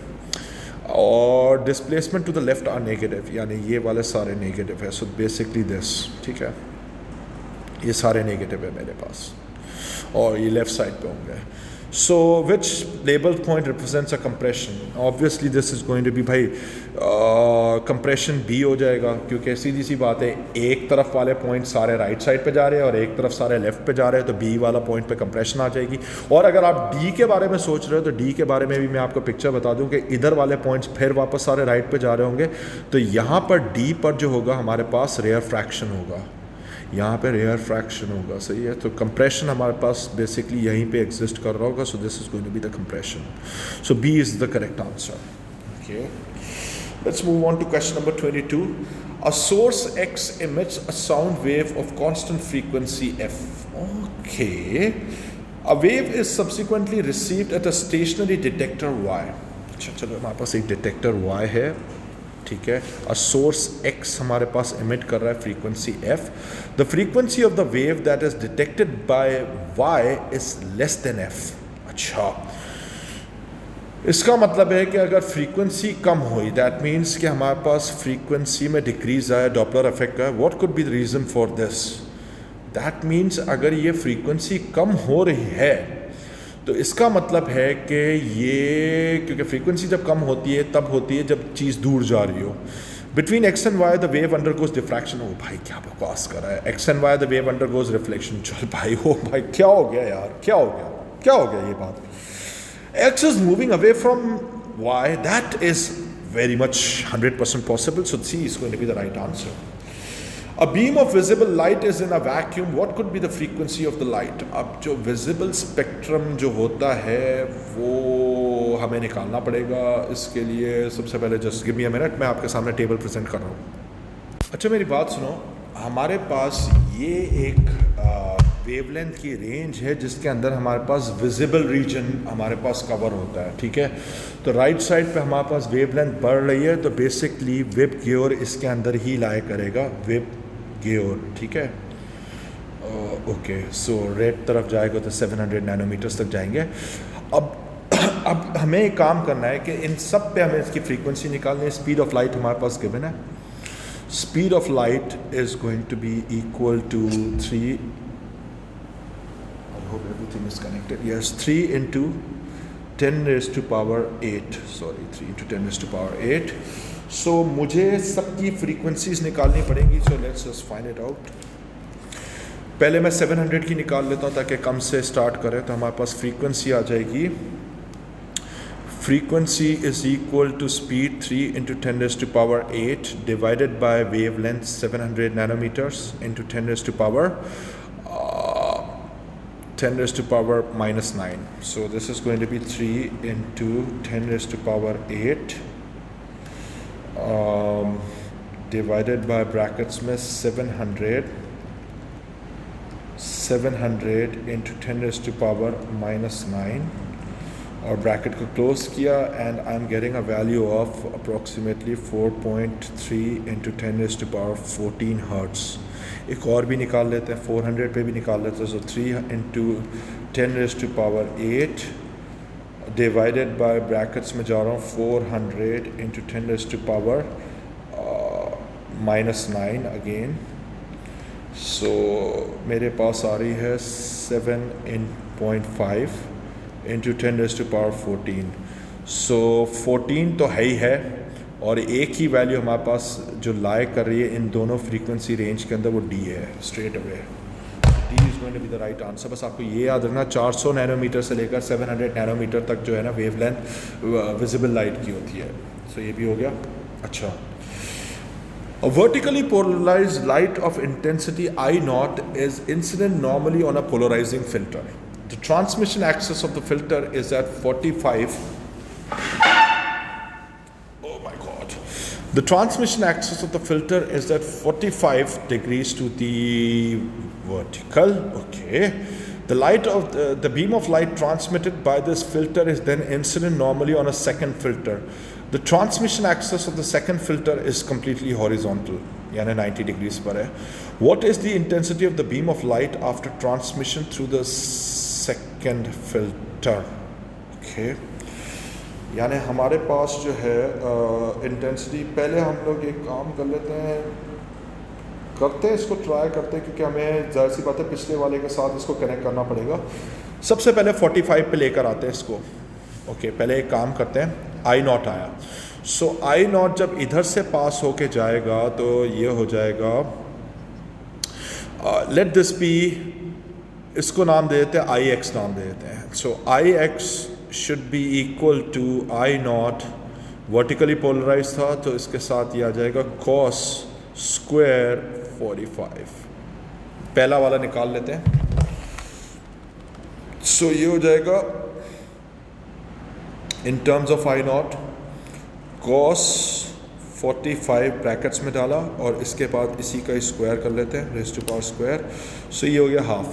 S1: और displacement to the left are negative, यानी ये वाले सारे नेगेटिव है. So basically this. ठीक है, ये सारे नेगेटिव है मेरे पास और ये लेफ्ट साइड पे होंगे. So which labeled point represents a compression? Obviously this is going to be भाई compression B हो जाएगा, क्योंकि सीधी सी बात है एक तरफ वाले पॉइंट सारे राइट साइड पे जा रहे हैं और एक तरफ सारे लेफ्ट पे जा रहे हैं, तो B वाला पॉइंट पे कंप्रेशन आ जाएगी। और अगर आप D के बारे में सोच रहे हो तो D के बारे में भी मैं आपको पिक्चर बता दूं कि इधर वाले पॉइंट्स फिर वापस सारे राइट पे जा रहे होंगे, तो यहाँ पर D पर जो होगा हमारे पास रेयर फ्रैक्शन होगा, यहाँ पे रेयर फ्रैक्शन होगा, सही है। तो कंप्रेशन हमारे पास बेसिकली यहीं पे एग्जिस्ट कर रहा होगा, so this is going to be the compression, so B is the correct answer. Okay, let's move on to question number 22। A source X emits a sound wave of constant frequency f. Okay, a wave is subsequently received at a stationary detector y. अच्छा चलो, हमारे पास एक डिटेक्टर y है, ठीक है। अ सोर्स X हमारे पास एमिट कर रहा है frequency f। The frequency of the wave that is detected by y is less than f। अच्छा, इसका मतलब है कि अगर फ्रीक्वेंसी कम हुई, दैट मीन्स कि हमारे पास फ्रीक्वेंसी में डिक्रीज आया, डॉपलर इफेक्ट का। What could be the reason for this? That means अगर ये फ्रीक्वेंसी कम हो रही है तो इसका मतलब है कि ये, क्योंकि फ्रीक्वेंसी जब कम होती है तब होती है जब चीज़ दूर जा रही हो। Between x and why the wave undergoes diffraction. हो भाई क्या बकवास कर रहा है, x and why the wave undergoes reflection. चल भाई, हो भाई क्या हो गया यार, क्या हो गया, क्या हो गया ये बात। X is moving away from Y, that is very much 100% पॉसिबल, so C is going to be the right answer. A beam of visible light is in a vacuum. What could be the frequency of the light? अब जो visible spectrum जो होता है वो हमें निकालना पड़ेगा। इसके लिए सबसे पहले just give me a minute, मैं आपके सामने टेबल प्रेजेंट कर रहा हूँ। अच्छा मेरी बात सुनो, हमारे पास ये एक वेवलेंथ की रेंज है जिसके अंदर हमारे पास विजिबल रीजन हमारे पास कवर होता है, ठीक है। तो राइट साइड पे हमारे पास वेवलेंथ बढ़ रही है, तो बेसिकली वेब गियोर इसके अंदर ही लाया करेगा, वेब गियोर, ठीक है। ओके, सो रेड तरफ जाएगा तो 700 नैनोमीटर्स तक जाएंगे। अब हमें एक काम करना है कि इन सब पे हमें इसकी फ्रीक्वेंसी निकालनी है। स्पीड ऑफ लाइट हमारे पास गिवन है, speed of light is going to be equal to 3, hope everything is connected, yes, 3 into 10 raised to power 8, sorry 3 into 10 raised to power 8। so मुझे सबकी फ्रीक्वेंसीज निकालनी पड़ेंगी, so let's just find it out। पहले मैं 700 की निकाल लेता हूँ ताकि कम से स्टार्ट करें। तो हमारे पास फ्रीक्वेंसी आ जाएगी, frequency is equal to speed 3 into 10 raised to power 8 divided by wavelength 700 nanometres into 10 raised to power 10 raised to power minus 9. So this is going to be 3 into 10 raised to power 8 divided by brackets में 700 into 10 raised to power minus 9 और ब्रैकेट को क्लोज किया and I am getting a value of approximately 4.3 into 10 raised to power 14 hertz. एक और भी निकाल लेते हैं, 400 पे भी निकाल लेते हैं। सो 3 into 10 raised to power 8 divided bye brackets में जा रहा हूँ 400 into 10 raised to power minus 9 again. So मेरे पास आ रही है 7.5 into 10 raised to power 14। सो 14 तो है ही है, और एक ही वैल्यू हमारे पास जो लाई कर रही है इन दोनों फ्रीक्वेंसी रेंज के अंदर, वो डी है straight away. D is going to be the right answer. बस आपको ये याद रखना 400 नैनोमीटर से लेकर 700 नैनोमीटर तक जो है ना वेवलेंथ विजिबल लाइट की होती है। सो ये भी हो गया। अच्छा, a vertically polarized light of intensity I0 is incident normally on a polarizing filter. The transmission axis of the filter is at 45. The transmission axis of the filter is at 45 degrees to the vertical. Okay. The light of the beam of light transmitted by this filter is then incident normally on a second filter. The transmission axis of the second filter is completely horizontal, यानी 90 degrees पर है. What is the intensity of the beam of light after transmission through the second filter? Okay. यानी हमारे पास जो है इंटेंसिटी, पहले हम लोग एक काम कर लेते हैं, इसको ट्राई करते हैं, क्योंकि हमें ज़ाहिर सी बात है पिछले वाले के साथ इसको कनेक्ट करना पड़ेगा। सबसे पहले 45 पे लेकर आते हैं इसको। ओके, पहले एक काम करते हैं, आई नॉट आया, सो आई नॉट जब इधर से पास होके जाएगा तो ये हो जाएगा, लेट दिस बी, इसको नाम दे देते हैं आई एक्स नाम दे देते हैं। So I X should be equal to I naught, vertically polarise था तो इसके साथ ये आ जाएगा कॉस स्क्वायर 45। पहला वाला निकाल लेते हैं। सो ये हो जाएगा in terms of I naught cos 45 brackets में डाला और इसके बाद इसी का स्क्वायर कर लेते हैं, रेज़ टू पावर स्क्वायर। सो ये हो गया हाफ,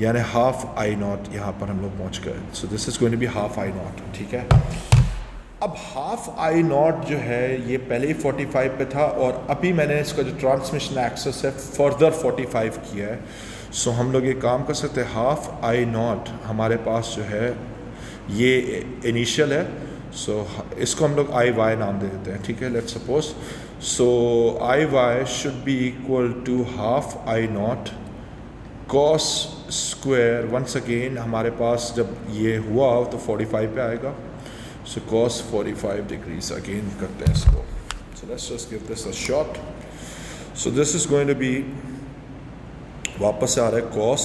S1: यानी हाफ आई नॉट, यहाँ पर हम लोग पहुँच गए। So this is going to be half I naught, ठीक है। अब हाफ आई नॉट जो है ये पहले ही 45 पे था और अभी मैंने इसका जो ट्रांसमिशन एक्सेस है फर्दर 45 किया है। सो हम लोग ये काम कर सकते हैं, हाफ आई नॉट हमारे पास जो है ये इनिशियल है, सो इसको हम लोग आई वाई नाम दे देते हैं, ठीक है, let's suppose. So I Y should be equal to half I naught cos square, once again हमारे पास जब ये हुआ तो 45 पे आएगा, सो cos 45 degrees again करते हैं इसको। So let's just give this a shot. So this is going to be, वापस आ रहा है cos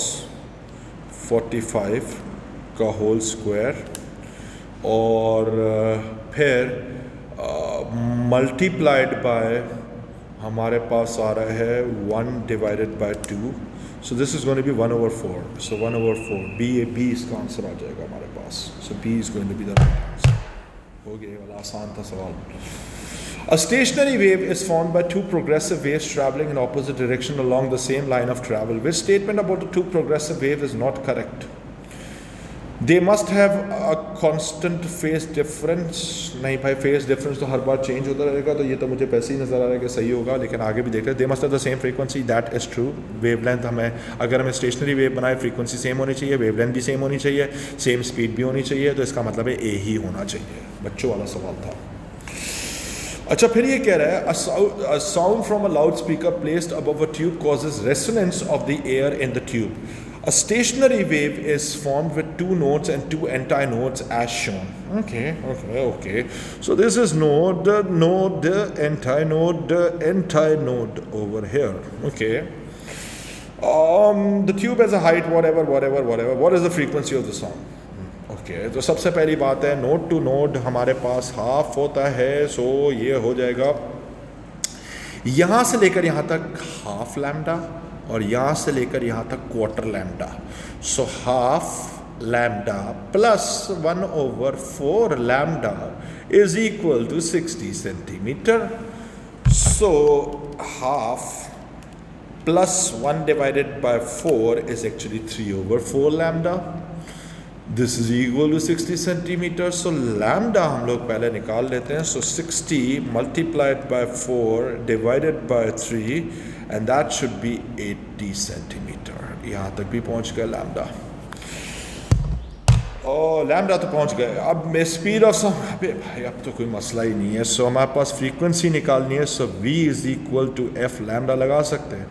S1: 45 का होल स्क्वायर और फिर मल्टीप्लाइड बाय हमारे पास आ रहा है 1 divided bye 2। So this is going to be 1/4. So 1/4 B इसका आंसर आ जाएगा हमारे पास। So B is going to be the right answer. हो गया, वाला आसान था सवाल। A stationary wave is formed by two progressive waves traveling in opposite direction along the same line of travel. Which statement about the two progressive waves is not correct? They must have a constant phase difference. नहीं भाई, phase difference तो हर बार चेंज होता रहेगा, तो ये तो मुझे वैसे ही नज़र आ रहा है कि सही होगा, लेकिन आगे भी देख रहे हैं। They must have the same frequency, that is true. Wavelength हमें, अगर हमें stationary wave बनाए frequency सेम होनी चाहिए, wavelength भी सेम होनी चाहिए, सेम स्पीड भी होनी चाहिए, तो इसका मतलब है A ही होना चाहिए। बच्चों वाला सवाल था। अच्छा, फिर ये कह रहा है a sound from a loudspeaker placed above a tube causes resonance of the air in the tube. A stationary wave is formed with two nodes and two antinodes as shown. Okay. So this is node, antinode over here. Okay. The tube has a height, whatever. What is the frequency of the sound? Okay. तो सबसे पहली बात है, नोड टू नोड हमारे पास हाफ होता है, सो ये हो जाएगा यहाँ से लेकर यहाँ तक हाफ लैम्डा और यहाँ से लेकर यहाँ तक quarter lambda. So half lambda plus 1/4 lambda is equal to 60 centimetre. So half plus 1 divided by 4 is actually 3/4 lambda. This is equal to 60 centimetre. So lambda हम लोग पहले निकाल लेते हैं। So 60 multiplied by 4 divided by 3 and that should be 80 centimetre. यहाँ तक भी पहुँच गया लैम्डा। लैम्डा तो पहुँच गए। अब मैं स्पीड ऑफ साउंड, अबे भाई अब तो कोई मसला ही नहीं है। सो हमारे पास फ्रीक्वेंसी निकालनी है, so V is equal to F lambda लगा सकते हैं।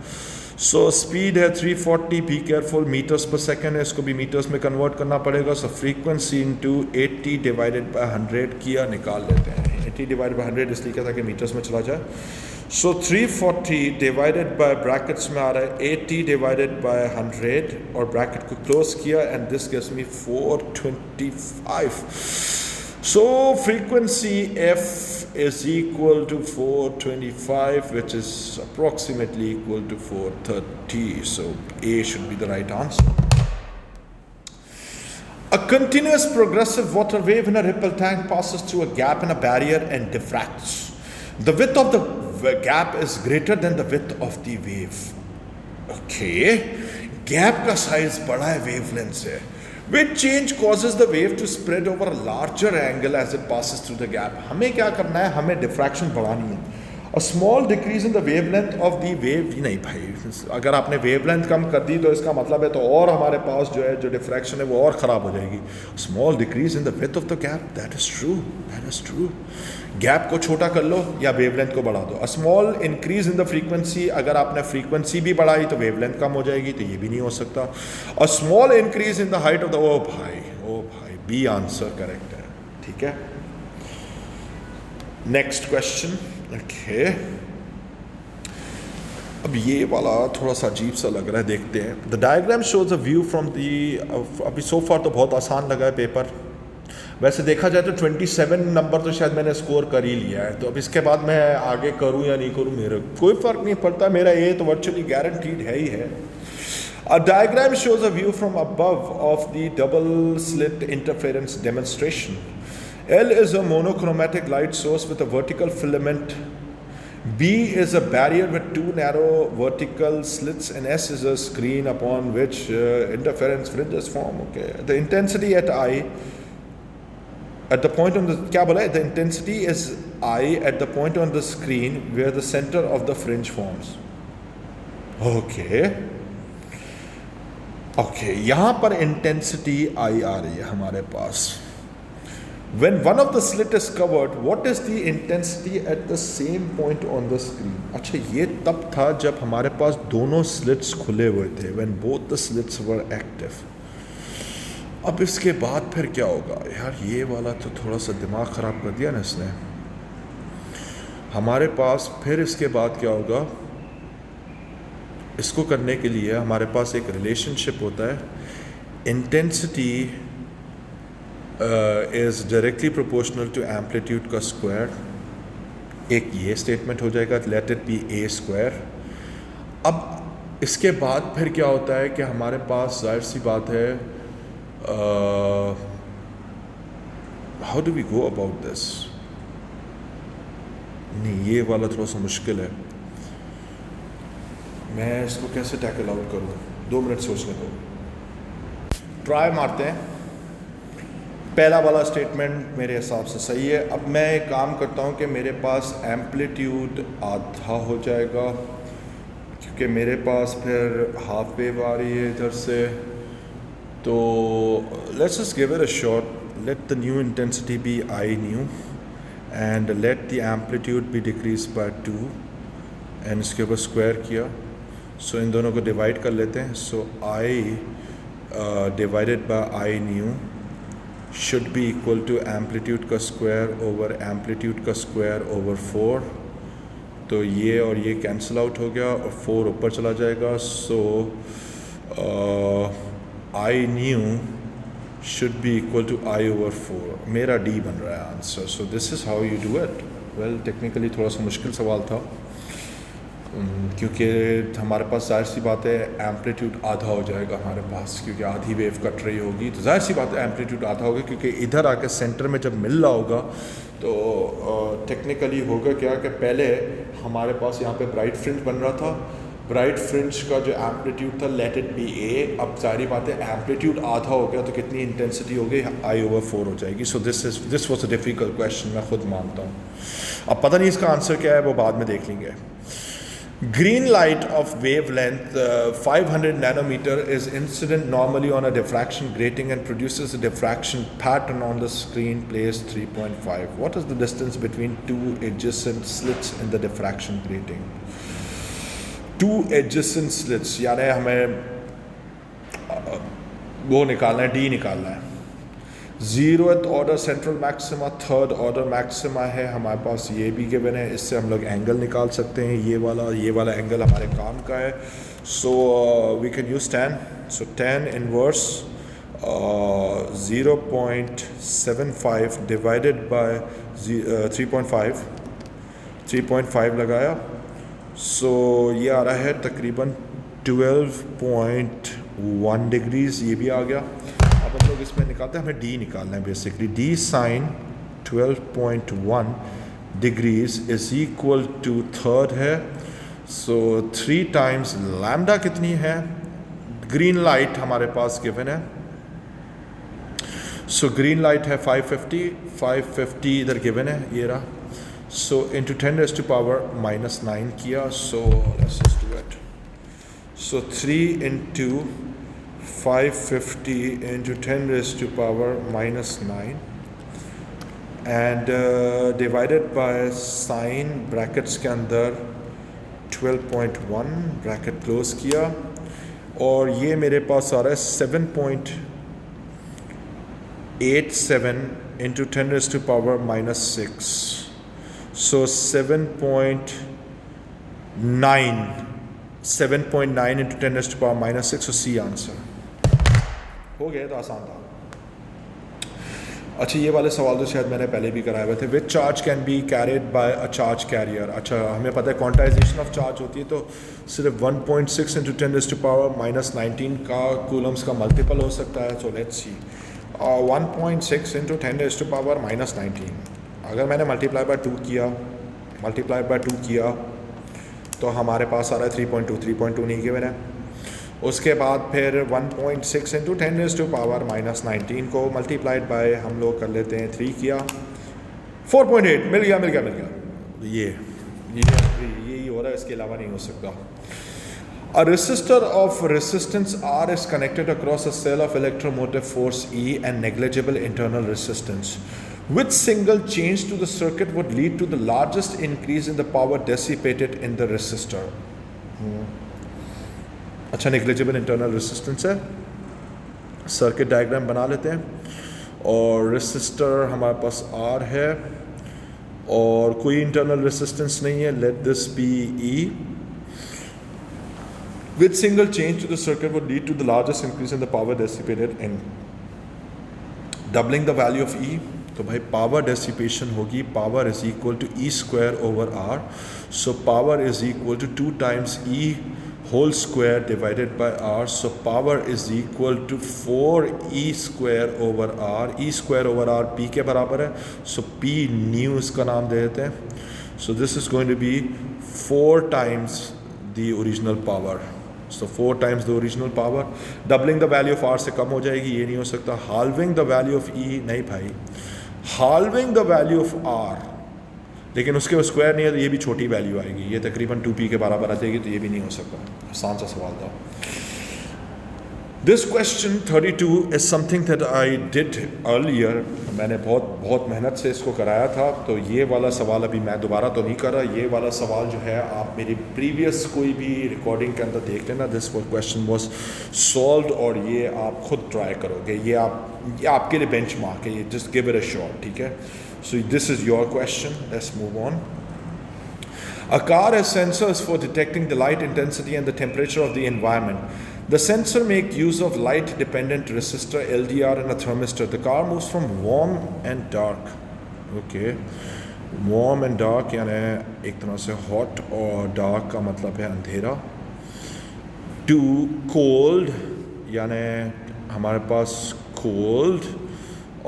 S1: सो स्पीड है 340, बी केयरफुल, मीटर्स पर सेकेंड है, इसको भी मीटर्स में कन्वर्ट करना पड़ेगा। So frequency into 80 divided by 100 किया, निकाल लेते हैं। 80 डिवाइडेड बाय 100 इसलिए क्या था कि मीटर्स में चला जाए। सो 340 डिवाइडेड बाय ब्रैकेट्स में आ रहा है 80 डिवाइडेड बाय 100 और ब्रैकेट को क्लोज किया and this gives me 425। So frequency F is equal to 425, which is approximately equal to 430. So A should be the right answer. A continuous progressive water wave in a ripple tank passes through a gap in a barrier and diffracts. The width of the gap is greater than the width of the wave. Okay, gap का size बड़ा है wavelength से. Which change causes the wave to spread over a larger angle as it passes through the gap? हमें क्या करना है? हमें diffraction बढ़ानी है. A small decrease in the wavelength of the wave, नहीं भाई, अगर आपने वेवलेंथ कम कर दी तो इसका मतलब है तो और हमारे पास जो है जो डिफ्रैक्शन है वो और ख़राब हो जाएगी. Small decrease in the width of the gap, that is true, that is true. Gap को छोटा कर लो या वेवलेंथ को बढ़ा दो. अ small increase in the frequency, अगर आपने फ्रीक्वेंसी भी बढ़ाई तो वेवलेंथ कम हो जाएगी, तो ये भी नहीं हो सकता. A small increase in the height of the, ओ भाई बी आंसर करेक्ट है. ठीक है, नेक्स्ट क्वेश्चन. ओके, अब ये वाला थोड़ा सा अजीब सा लग रहा है, देखते हैं. The diagram shows a view from the, अभी सो फार तो बहुत आसान लगा है पेपर. वैसे देखा जाए तो 27 नंबर तो शायद मैंने स्कोर कर ही लिया है, तो अब इसके बाद मैं आगे करूं या नहीं करूं मेरे कोई फ़र्क नहीं पड़ता. मेरा ये तो वर्चुअली गारंटीड है ही है. A diagram shows a view from above of the double slit interference demonstration. L is a monochromatic light source with a vertical filament. B is a barrier with two narrow vertical slits, and S is a screen upon which interference fringes form. Okay. The intensity at I, at the point on the, क्या बोला है? The intensity is I at the point on the screen where the center of the fringe forms. Okay. Okay. यहाँ पर intensity I आ रही है हमारे पास. When one of the slit is covered, what is the intensity at the same point on the screen? अच्छा, ये तब था जब हमारे पास दोनों slits खुले हुए थे, when both the slits were active. अब इसके बाद फिर क्या होगा यार? ये वाला तो थोड़ा सा दिमाग ख़राब कर दिया ना इसने. हमारे पास फिर इसके बाद क्या होगा? इसको करने के लिए हमारे पास एक रिलेशनशिप होता है. Intensity is directly proportional to amplitude का स्क्वायर. एक ये स्टेटमेंट हो जाएगा, let it be a square. अब इसके बाद फिर क्या होता है कि हमारे पास जाहिर सी बात है, how do we go about this? नहीं, ये वाला थोड़ा सा मुश्किल है. मैं इसको कैसे टैकल आउट करूँ? 2 मिनट सोचने दो, ट्राई मारते हैं. पहला वाला स्टेटमेंट मेरे हिसाब से सही है. अब मैं एक काम करता हूँ कि मेरे पास एम्पलीट्यूड आधा हो जाएगा, क्योंकि मेरे पास फिर हाफ वेव आ रही है इधर से. तो let's just give it a shot. Let the new intensity be I new and let the amplitude be decrease by 2 and इसके ऊपर स्क्वायर किया. सो इन दोनों को डिवाइड कर लेते हैं. So I divided by I new should be equal to amplitude का स्क्वायर ओवर amplitude का स्क्वायर ओवर 4. तो ये और ये कैंसिल आउट हो गया और 4 ऊपर चला जाएगा. So I new should be equal to I over 4. मेरा डी बन रहा है answer. So this is how you do it. Well, technically थोड़ा सा मुश्किल सवाल था, क्योंकि हमारे पास जाहिर सी बात है एम्पलीट्यूड आधा हो जाएगा हमारे पास, क्योंकि आधी वेव कट रही होगी. तो जाहिर सी बात है एम्पलीट्यूड आधा होगा, क्योंकि इधर आके सेंटर में जब मिल रहा होगा तो टेक्निकली होगा क्या कि पहले हमारे पास यहाँ पे ब्राइट फ्रिंज बन रहा था. ब्राइट फ्रिंज का जो एम्पलीट्यूड था लेट इट बी ए. अब सारी बात है एम्पलीट्यूड आधा हो गया तो कितनी इंटेंसिटी हो गई? आई ओवर 4 हो जाएगी. So this was a difficult question, मैं खुद मानता हूँ. अब पता नहीं इसका आंसर क्या है, वो बाद में देख लेंगे. Green light of wavelength 500 nanometer is incident normally on a diffraction grating and produces a diffraction pattern on the screen placed 3.5. What is the distance between two adjacent slits in the diffraction grating? Two adjacent slits, यानी हमें वो निकालना है, D निकालना है. 0th order central maxima, 3rd order maxima है हमारे पास, ये भी गिवन है. इससे हम लोग एंगल निकाल सकते हैं. ये वाला एंगल हमारे काम का है. So we can use tan. So tan inverse 0.75 divided by 3.5 लगाया. सो ये आ रहा है तकरीबन 12.1 डिग्रीज. ये भी आ गया. अब हम लोग इसमें निकालते हैं, हमें डी निकालना है basically. D sine 12.1 degrees is equal to 3rd है. सो 3 टाइम्स लैम्डा कितनी है? ग्रीन लाइट हमारे पास गिवन है. सो ग्रीन लाइट है 550 इधर गिवन है, ये रहा. So into 10 raised to power minus 9 किया. So let's just do it. So 3 into 550 into 10 raised to power minus 9 and divided by sin brackets के अंदर 12.1 ब्रैकेट क्लोज किया और ये मेरे पास आ रहा है 7.87 into 10 raised to power minus 6. So 7.9 into 10 raised to power minus 6. So C answer हो गया. तो आसान था. अच्छा, ये वाले सवाल तो शायद मैंने पहले भी कराए हुए थे. Which charge can be carried by a charge carrier. अच्छा, हमें पता है क्वांटाइजेशन ऑफ चार्ज होती है तो सिर्फ 1.6 into 10 raised to power minus 19 का कूलम्स का मल्टीपल हो सकता है. So let's see. 1.6 into 10 raised to power minus 19 अगर मैंने मल्टीप्लाई बाय 2 किया तो हमारे पास आ रहा है 3.2 नहीं किया मैंने. उसके बाद फिर 1.6 into 10 raised to power minus 19 को मल्टीप्लाइड बाय हम लोग कर लेते हैं 3 किया 4.8 मिल गया. ये हो रहा है, इसके अलावा नहीं हो सकता. A resistor of resistance R is connected across a cell of electromotive force E and negligible internal resistance. Which single change to the circuit would lead to the largest increase in the power dissipated in the resistor? अच्छा, negligible internal resistance है. सर्किट डायग्राम बना लेते हैं. और रेसिस्टर हमारे पास R है और कोई इंटरनल रेसिस्टेंस नहीं है. Let this be E. Which single change to the circuit would lead to the largest increase in the power dissipated in doubling the value of E? तो भाई पावर डेसिपेशन होगी, power is equal to E square over R. So power is equal to 2 times E whole square divided by R. So power is equal to 4E square over R. E square over R P के बराबर है. So P nu इसका नाम दे देते हैं. So this is going to be 4 times the original power. So 4 times the original power. Doubling the value of R से कम हो जाएगी, ये नहीं हो सकता. Halving the value of E, नहीं भाई. Halving the value of R, लेकिन उसके स्क्वायर नहीं है तो ये भी छोटी वैल्यू आएगी. ये तकरीबन 2p के बराबर आ जाएगी, तो ये भी नहीं हो सकता. आसान सा सवाल था. This question 32 is something that I did earlier. मैंने बहुत मेहनत से इसको कराया था. तो ये वाला सवाल अभी मैं दोबारा तो नहीं कर रहा. ये वाला सवाल जो है आप मेरी प्रीवियस कोई भी रिकॉर्डिंग के अंदर देख लेना. दिस क्वेश्चन वाज सॉल्व्ड और ये आप खुद ट्राई करोगे. ये आपके लिए बेंचमार्क है. ये just give it a shot. ठीक है. So this is your question. Let's move on. A car has sensors for detecting the light intensity and the temperature of the environment. The sensor make use of light dependent resistor LDR and a thermistor. The car moves from warm and dark. Okay. Warm and dark यानी एक तरह से hot और dark का मतलब है अंधेरा. To cold यानी हमारे पास cold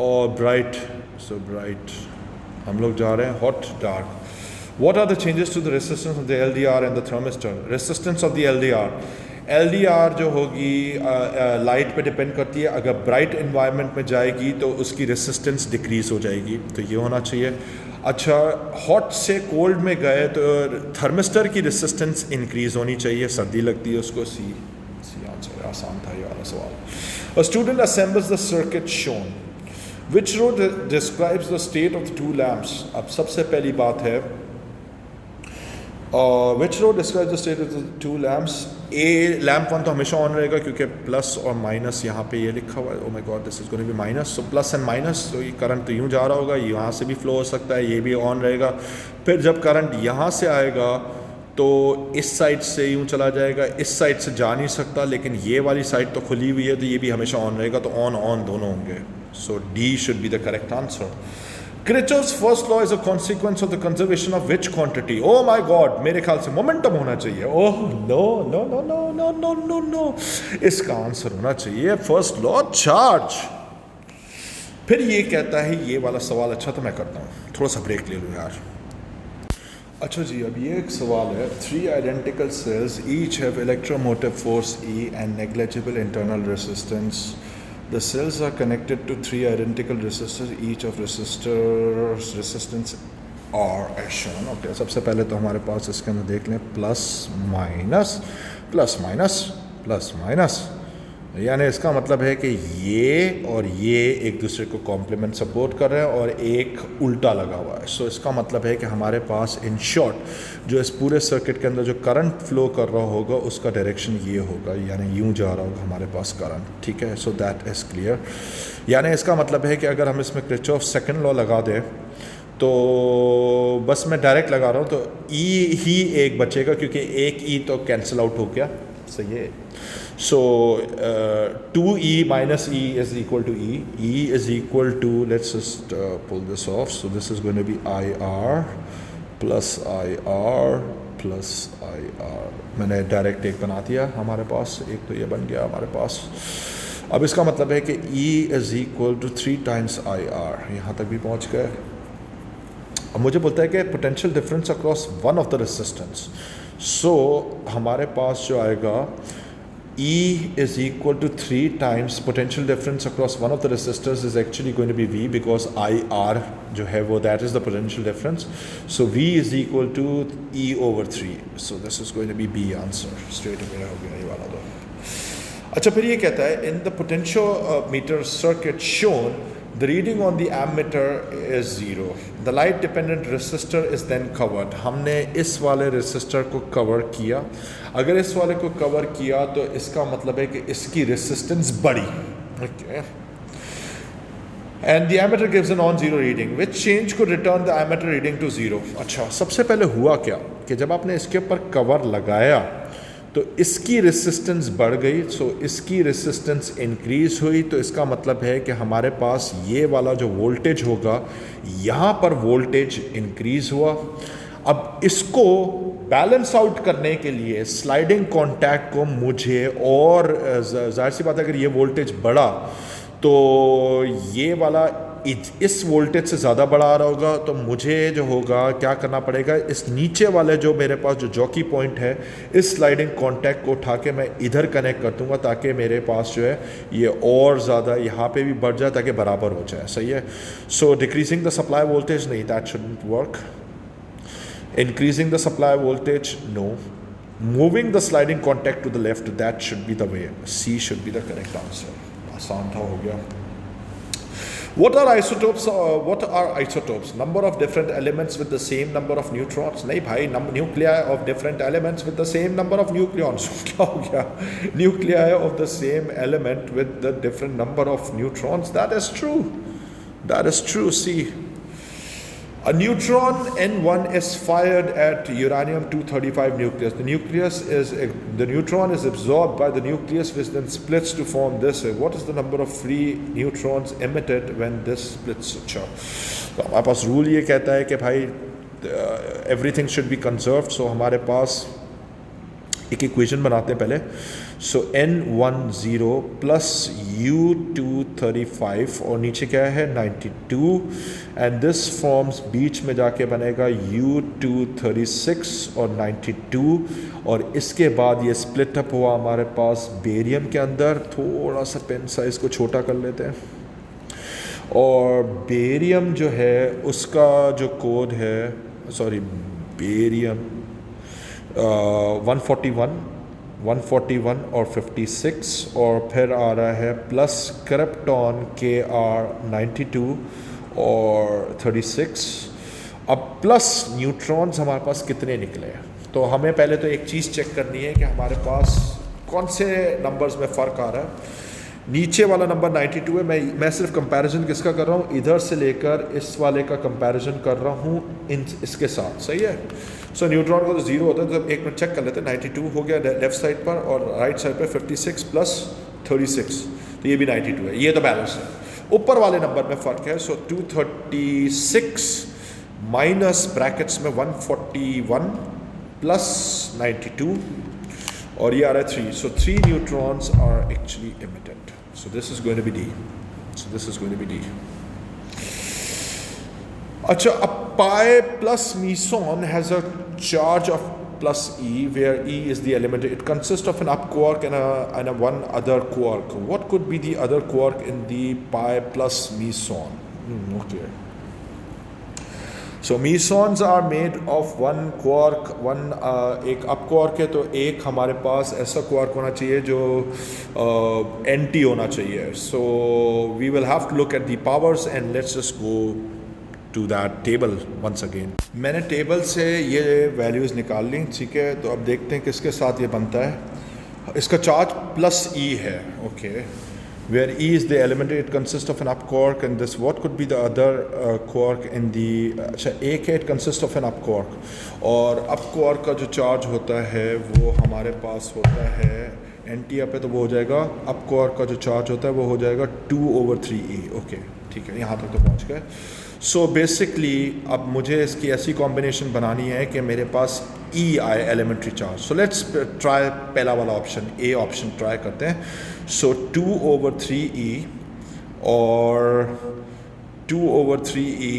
S1: और bright. So bright. हम लोग जा रहे हैं hot, dark. What are the changes to the resistance of the LDR and the thermistor? Resistance of the LDR जो होगी लाइट पे डिपेंड करती है. अगर ब्राइट इन्वायरमेंट में जाएगी तो उसकी रेसिस्टेंस डिक्रीज हो जाएगी. तो ये होना चाहिए. अच्छा, हॉट से कोल्ड में गए तो थर्मिस्टर की रेसिस्टेंस इंक्रीज होनी चाहिए. सर्दी लगती है उसको. C answer. आसान था ये वाला सवाल. A student assembles the circuit shown. Which row describes the state of the 2 lamps? अब सबसे पहली बात है which row describes the state of the 2 lamps? A lamp 1 तो हमेशा ऑन रहेगा क्योंकि प्लस और माइनस यहाँ पे ये लिखा हुआ है. Oh my god, this is going to be minus. So plus and minus. तो ये करंट तो यूँ जा रहा होगा, यहाँ से भी फ्लो हो सकता है, ये भी ऑन रहेगा. फिर जब करंट यहाँ से आएगा तो इस साइड से यूँ चला जाएगा, इस साइड से जा नहीं सकता. लेकिन ये वाली साइड तो खुली हुई है तो ये भी हमेशा ऑन रहेगा. तो ऑन दोनों होंगे. So D should be the correct answer. Kirchhoff's first law is a consequence of the conservation of which quantity? Oh my God, मेरे ख्याल से momentum होना चाहिए. Oh no. इसका आंसर होना चाहिए first law charge. फिर ये कहता है ये वाला सवाल अच्छा तो मैं करता हूँ. थोड़ा सा ब्रेक ले लूँ यार. अच्छा जी, अब ये एक सवाल है. 3 identical cells each have electromotive force E and negligible internal resistance. The cells are connected to 3 identical resistors, each of resistors resistance R as shown. Okay, सबसे पहले तो हमारे पास इसके अंदर देख लें plus minus plus minus plus minus, यानी इसका मतलब है कि ये और ये एक दूसरे को कॉम्प्लीमेंट सपोर्ट कर रहे हैं और एक उल्टा लगा हुआ है. सो इसका मतलब है कि हमारे पास इन शॉर्ट जो इस पूरे सर्किट के अंदर जो करंट फ्लो कर रहा होगा उसका डायरेक्शन ये होगा, यानी यूं जा रहा होगा हमारे पास करंट. ठीक है, सो दैट इज़ क्लियर. यानी इसका मतलब है कि अगर हम इसमें किरचॉफ सेकंड लॉ लगा दें तो बस मैं डायरेक्ट लगा रहा हूँ तो ई ही एक बचेगा क्योंकि एक ई तो कैंसिल आउट हो गया. सही है. So 2e minus e is equal to e. E is equal to, let's just pull this off. So this is going to be IR plus IR plus IR. मैंने डायरेक्ट एक बना दिया हमारे पास, एक तो ये बन गया हमारे पास. अब इसका मतलब है कि E is equal to 3 times IR. यहाँ तक भी पहुँच गए. अब मुझे बोलता है कि potential difference across one of the resistance. So हमारे पास जो आएगा E is equal to 3 times potential difference across one of the resistors is actually going to be V, because IR जो है वो that is the potential difference. So V is equal to E over 3. So this is going to be B answer. Straight away हो गया ये वाला तो. अच्छा, फिर ये कहता है in the potentiometer circuit shown the reading on the ammeter is 0. The light dependent resistor is then covered. हमने इस वाले resistor को cover किया. अगर इस वाले को cover किया तो इसका मतलब है कि इसकी resistance बढ़ी. Okay. And the ammeter gives a non-zero reading. Which change could return the ammeter reading to 0? अच्छा, सबसे पहले हुआ क्या कि जब आपने इसके ऊपर cover लगाया तो इसकी रेसिस्टेंस बढ़ गई. सो इसकी रेसिस्टेंस इंक्रीज हुई तो इसका मतलब है कि हमारे पास ये वाला जो वोल्टेज होगा यहाँ पर वोल्टेज इंक्रीज हुआ. अब इसको बैलेंस आउट करने के लिए स्लाइडिंग कॉन्टैक्ट को मुझे, और जाहिर सी बात है अगर ये वोल्टेज बढ़ा तो ये वाला इस वोल्टेज से ज़्यादा बढ़ा आ रहा होगा, तो मुझे जो होगा क्या करना पड़ेगा, इस नीचे वाले जो मेरे पास जो जॉकी पॉइंट है इस स्लाइडिंग कॉन्टैक्ट को उठा के मैं इधर कनेक्ट कर दूंगा ताकि मेरे पास जो है ये और ज़्यादा यहाँ पे भी बढ़ जाए ताकि बराबर हो जाए. सही है. So decreasing the supply voltage नहीं, that shouldn't work. Increasing the supply voltage no. Moving the sliding contact to the left, that should be the way. C should be the correct answer. आसान था, हो गया. What are isotopes? What are isotopes? Number of different elements with the same number of neutrons. नहीं भाई, nuclei of different elements with the same number of nucleons. क्या हो गया? Nuclei of the same element with the different number of neutrons. That is true. That is true. See, a neutron N1 is fired at uranium-235 nucleus. The neutron is absorbed by the nucleus, which then splits to form this. What is the number of free neutrons emitted when this splits? अच्छा, तो हमारे पास रूल ये कहता है कि भाई everything should be conserved. So हमारे पास एक इक्वेशन बनाते हैं पहले. सो N10 प्लस U235 और नीचे क्या है 92, एंड दिस फॉर्म्स बीच में जाके बनेगा U236 और 92, और इसके बाद ये स्प्लिट अप हुआ हमारे पास बेरियम के अंदर. थोड़ा सा पेन साइज़ को छोटा कर लेते हैं. और बेरियम जो है उसका जो कोड है, सॉरी बेरियम 141 और 56, और फिर आ रहा है प्लस क्रिप्टॉन Kr92 और 36. अब प्लस न्यूट्रॉन्स हमारे पास कितने निकले हैं, तो हमें पहले तो एक चीज़ चेक करनी है कि हमारे पास कौन से नंबर्स में फ़र्क आ रहा है. नीचे वाला नंबर 92 है. मैं सिर्फ कंपैरिजन किसका कर रहा हूँ, इधर से लेकर इस वाले का कंपैरिजन कर रहा हूँ इसके साथ. सही है. सो न्यूट्रॉन का तो जीरो होता है, तो एक मिनट चेक कर लेते हैं. 92 हो गया लेफ्ट साइड पर, और राइट साइड पर 56 प्लस 36, तो ये भी 92 है. ये तो बैलेंस है. ऊपर वाले नंबर में फ़र्क है. सो 236 माइनस ब्रैकेट्स में 141 प्लस 92, और ये आ रहा है 3. So 3 neutrons are actually emitted. So this is going to be D. So this is going to be D. Achha, a pi plus meson has a charge of plus E, where E is the element. It consists of an up quark and a one other quark. What could be the other quark in the pi plus meson? Okay. So mesons are made of one quark, one एक अप क्वार्क है तो एक हमारे पास ऐसा क्वार्क होना चाहिए जो एंटी होना चाहिए. So we will have to look at the powers and let's just go to that table once again. मैंने टेबल से ये वैल्यूज़ निकाल ली, ठीक है. तो अब देखते हैं किसके साथ ये बनता है. इसका चार्ज प्लस E है, okay, where E is the element, it consists of an up quark, and this what could be the other quark in the अच्छा एक है, it consists of an up quark, और up quark का जो चार्ज होता है वो हमारे पास होता है एंटी अप है तो वो हो जाएगा, up quark का जो चार्ज होता है वो हो जाएगा 2/3E. ओके ठीक है, यहाँ तक तो पहुँच गए. सो बेसिकली अब मुझे इसकी ऐसी कॉम्बिनेशन बनानी है कि मेरे पास E आए elementary charge. So let's try पहला वाला ऑप्शन, ए ऑप्शन ट्राई करते हैं. सो 2/3E और 2/3E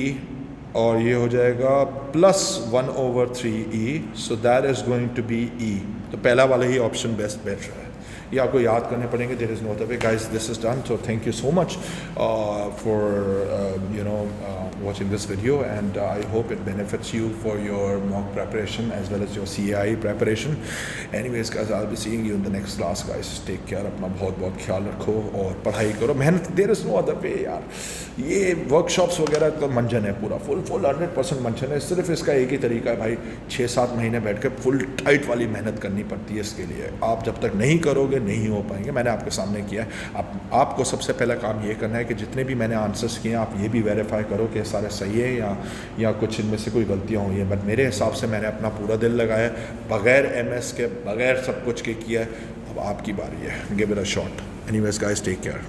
S1: और ये हो जाएगा plus 1/3E. So that is going to be E. तो पहला वाला ही ऑप्शन बेस्ट बेटर है. ये आपको याद करने पड़ेंगे. There is no other way guys. This is done. So thank you so much for watching this video, and I hope it benefits you for your mock preparation as well as your CAI preparation. Anyways guys, I'll be seeing you in the next class guys. Take care. अपना बहुत बहुत ख्याल रखो और पढ़ाई करो, मेहनत. There is no other way यार. ये वर्कशॉप्स वगैरह का मंजन है पूरा, फुल 100% मंजन है. सिर्फ इसका एक ही तरीका है भाई, 6-7 महीने बैठ के फुल टाइट वाली मेहनत करनी पड़ती है इसके लिए. आप जब तक नहीं करोगे नहीं हो पाएंगे. मैंने आपके सामने किया है. आपको सबसे पहला काम ये करना है कि जितने भी मैंने आंसर्स किए आप ये भी वेरीफाई करो कि सारे सही है या कुछ इनमें से कोई गलतियाँ हुई हैं. बट मेरे हिसाब से मैंने अपना पूरा दिल लगाया, बगैर MS के, बगैर सब कुछ के किया है. अब आपकी बारी है. Give it a shot. Anyways guys, take care.